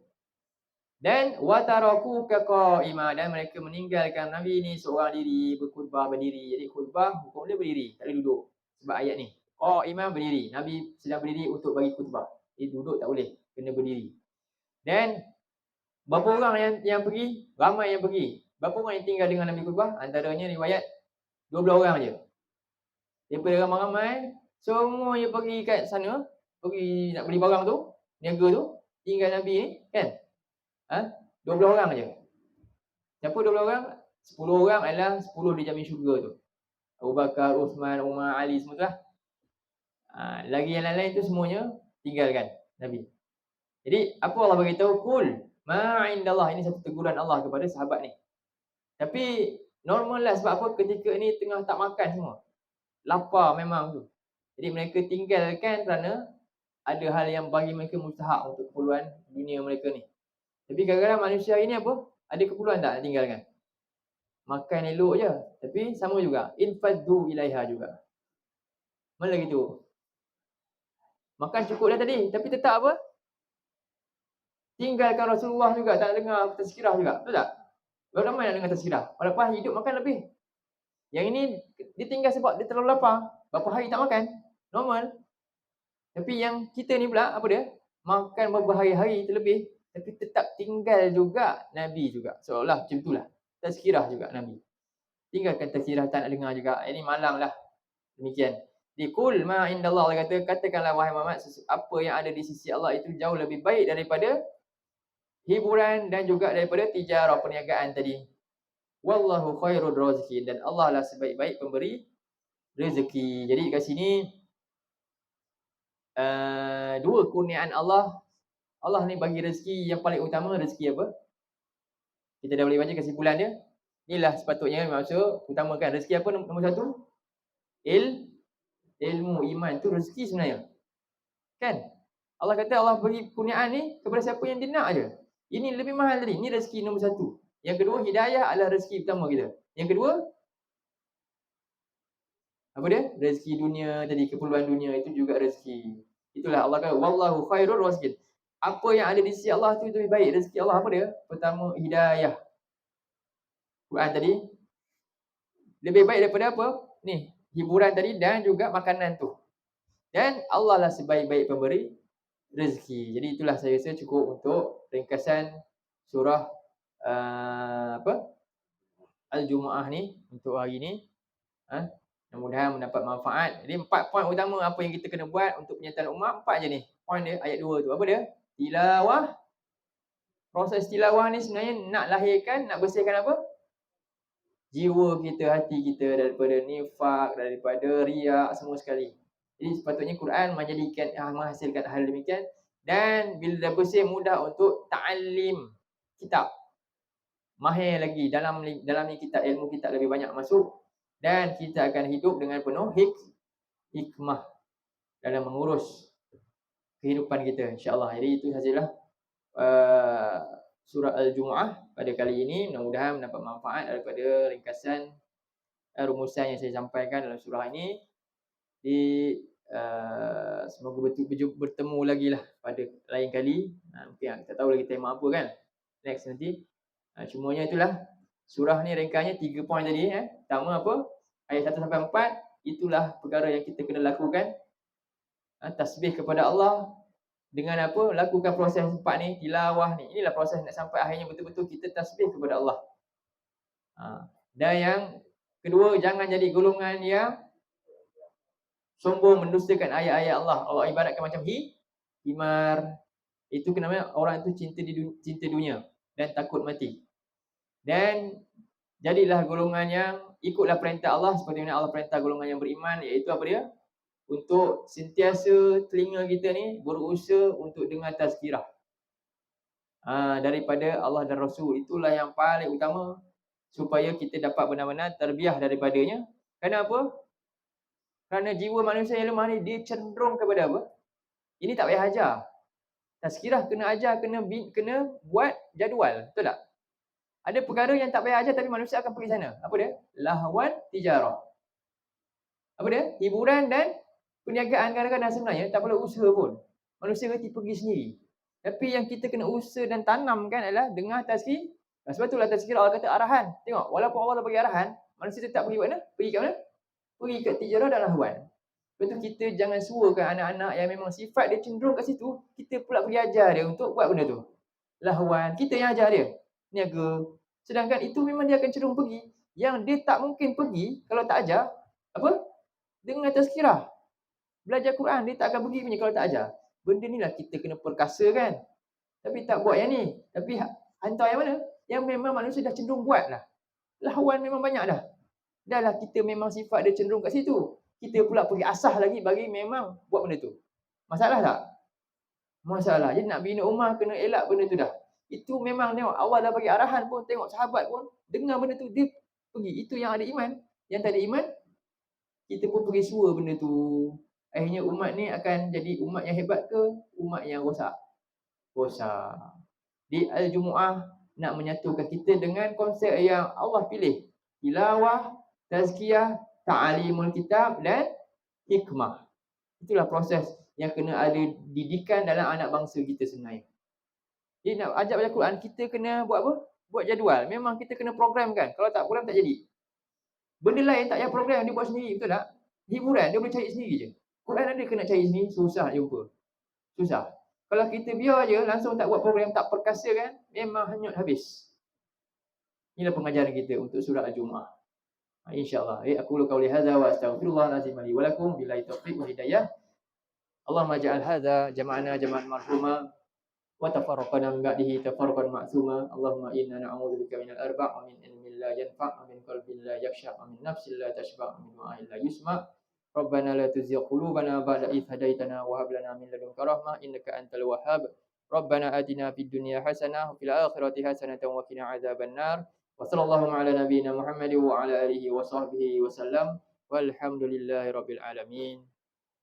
Dan wataraku kaqaima, dan mereka meninggalkan Nabi ni seorang diri, berkhutbah berdiri. Jadi khutbah hukum dia berdiri, tak boleh duduk. Sebab ayat ni, imam berdiri, Nabi sedang berdiri untuk bagi khutbah. Jadi duduk tak boleh, kena berdiri. Dan berapa orang yang pergi? Ramai yang pergi. Berapa orang yang tinggal dengan Nabi khutbah? Antaranya riwayat 12 orang je. Daripada ramai-ramai, semuanya pergi kat sana, pergi nak beli barang tu, niaga tu, tinggal Nabi ni kan. 12 orang je. Siapa 12 orang? 10 orang adalah 10 dijamin syurga tu. Abu Bakar, Uthman, Umar, Ali, semua tu lah. Lagi yang lain-lain tu semuanya tinggalkan Nabi. Jadi apa Allah beritahu? Qul ma indallah. Ini satu teguran Allah kepada sahabat ni. Tapi normal lah, sebab apa? Ketika ni tengah tak makan semua. Lapar memang tu. Jadi mereka tinggalkan kerana ada hal yang bagi mereka mustahak untuk keperluan dunia mereka ni. Tapi kadang-kadang manusia ini apa? Ada keperluan tak nak tinggalkan? Makan elok je. Tapi sama juga. Infaddu ilaiha juga. Mana gitu? Makan cukup dah tadi. Tapi tetap apa? Tinggalkan Rasulullah juga. Tak nak dengar tazkirah juga. Betul tak? Berapa ramai nak dengar tazkirah? Walaupun hidup makan lebih. Yang ini dia tinggal sebab dia terlalu lapar. Berapa hari tak makan? Normal. Tapi yang kita ni pula, apa dia? Makan berhari-hari terlebih. Tapi tetap tinggal juga Nabi juga. Seolah macam itulah. Tazkirah juga Nabi. Tinggalkan tazkirah tak nak dengar juga. Ini malang lah. Demikian. Di kul ma indallah, Allah kata, katakanlah wahai Muhammad, apa yang ada di sisi Allah itu jauh lebih baik daripada hiburan dan juga daripada tijarah, perniagaan tadi. Wallahu khairur raziqin, dan Allah lah sebaik-baik pemberi rezeki. Jadi kat sini dua kurniaan Allah. Allah ni bagi rezeki yang paling utama. Rezeki apa? Kita dah boleh baca kesimpulan dia. Inilah sepatutnya maksud utamakan. Rezeki apa nombor satu? Ilmu, iman. Tu rezeki sebenarnya. Kan? Allah kata Allah bagi kurniaan ni kepada siapa yang dia nak aje. Ini lebih mahal tadi. Ini rezeki nombor satu. Yang kedua, hidayah adalah rezeki pertama kita. Yang kedua, apa dia? Rezeki dunia tadi, keperluan dunia itu juga rezeki. Itulah Allah kata wallahu khairur raziqin. Apa yang ada di sisi Allah tu lebih baik. Rezeki Allah apa dia? Pertama, hidayah. Quran tadi lebih baik daripada apa? Ni, hiburan tadi dan juga makanan tu. Dan Allah lah sebaik-baik pemberi rezeki. Jadi itulah saya rasa cukup untuk ringkasan surah Al-Jumu'ah ni untuk hari ni. Mudah-mudahan mendapat manfaat. Jadi 4 poin utama apa yang kita kena buat untuk penyertaan umat. 4 je ni. Poin dia ayat 2 tu. Apa dia? Tilawah. Proses tilawah ni sebenarnya nak lahirkan, nak bersihkan apa? Jiwa kita, hati kita daripada nifak, daripada riak, semua sekali. Jadi sepatutnya Quran menghasilkan hal demikian. Dan bila dah bersih, mudah untuk ta'alim kitab. Mahir lagi dalam ni kitab, ilmu kitab lebih banyak masuk. Dan kita akan hidup dengan penuh hikmah dalam mengurus kehidupan kita, insya-Allah. Jadi itu sajalah surah Al-Jumu'ah pada kali ini. Mudah-mudahan mendapat manfaat daripada ringkasan rumusan yang saya sampaikan dalam surah ini. Semoga bertemu lagi lah pada lain kali. Mungkin tak tahu lagi tema apa kan next nanti. Cumanya itulah surah ni ringkasnya 3 poin tadi. Pertama apa? Ayat 1 sampai 4. Itulah perkara yang kita kena lakukan. Tasbih kepada Allah. Dengan apa? Lakukan proses 4 ni, tilawah ni. Inilah proses nak sampai akhirnya betul-betul kita tasbih kepada Allah. Dan yang kedua, jangan jadi golongan yang sombong mendustakan ayat-ayat Allah. Allah ibaratkan macam himar. Itu kenapa orang itu cinta dunia dan takut mati. Dan jadilah golongan yang ikutlah perintah Allah seperti mana Allah perintah golongan yang beriman, iaitu apa dia? Untuk sentiasa telinga kita ni berusaha untuk dengar tazkirah daripada Allah dan Rasul. Itulah yang paling utama supaya kita dapat benar-benar terbiah daripadanya. Kenapa? Kerana jiwa manusia yang lemah ni dia cenderung kepada apa? Ini tak payah ajar. Tazkirah kena ajar, kena buat jadual, betul tak? Ada perkara yang tak payah ajar tapi manusia akan pergi sana. Apa dia? Lahwan tijarah. Apa dia? Hiburan dan perniagaan kadang-kadang sebenarnya tak perlu usaha pun. Manusia reti pergi sendiri. Tapi yang kita kena usaha dan tanamkan adalah dengar tazkir. Sebab itulah tazkir Allah kata arahan. Tengok, walaupun Allah dah bagi arahan, manusia tetap pergi mana? Pergi ke mana? Pergi ke tijarah dan lahwan. Lepas tu kita jangan suruhkan anak-anak yang memang sifat dia cenderung kat situ, kita pula pergi ajar dia untuk buat benda tu. Lahwan, kita yang ajar dia. Niaga. Sedangkan itu memang dia akan cenderung pergi. Yang dia tak mungkin pergi kalau tak ajar, apa? Dengar tazkirah. Belajar Quran, dia tak akan pergi punya kalau tak ajar. Benda ni lah kita kena perkasa kan. Tapi tak buat yang ni. Tapi hantar yang mana? Yang memang manusia dah cenderung buat lah. Lahwan memang banyak dah. Dah lah kita memang sifat dia cenderung kat situ. Kita pula pergi asah lagi bagi memang buat benda tu. Masalah tak? masalah. Jadi nak bina ummah kena elak benda tu dah. Itu memang tengok awal dah bagi arahan pun, tengok sahabat pun dengar benda tu dia pergi. Itu yang ada iman. Yang tak ada iman, kita pun pergi sua benda tu. Akhirnya umat ni akan jadi umat yang hebat ke umat yang rosak? Rosak. Di Al-Jumu'ah nak menyatukan kita dengan konsep yang Allah pilih. Tilawah, tazkiyah, ta'alimul kitab dan hikmah. Itulah proses yang kena ada didikan dalam anak bangsa kita sebenarnya. Jadi nak ajak baca Quran, kita kena buat apa? Buat jadual. Memang kita kena programkan. Kalau tak program tak jadi. Benda lain tak payah program, dia buat sendiri, betul tak? Hiburan, dia boleh cari sendiri je. Quran ada kena cari sendiri, susah jumpa. Susah. Kalau kita biar je, langsung tak buat program, tak perkasa kan, memang hanyut habis. Inilah pengajaran kita untuk surah Al-Jumu'ah. InsyaAllah. Aku qauli hadza wa astaghfirullahalazim li wa lakum billahi taufiq wa hidayah. Allahumma ja'al hadza jama'ana jama'an marhuma wa tafarraqana min ba'dihi tafarruqan ma'suma. Allahumma inna na'udzubika minal arba' wa min ilmin la yanfa' wa min qalbin la yakhsha' wa min nafsin la tashba' wa min du'ain la yusma'. Rabbana la tuzigh qulubana ba'da idh hadaitana wa hab lana min ladunka rahmah innaka antal wahhab. Rabbana atina fid dunya hasanah wa fil akhirati hasanatan wa qina adzabannar. Wa sallallahu ala nabiyyina Muhammad wa ala alihi wa sahbihi wa sallam. Walhamdulillahirabbil alamin.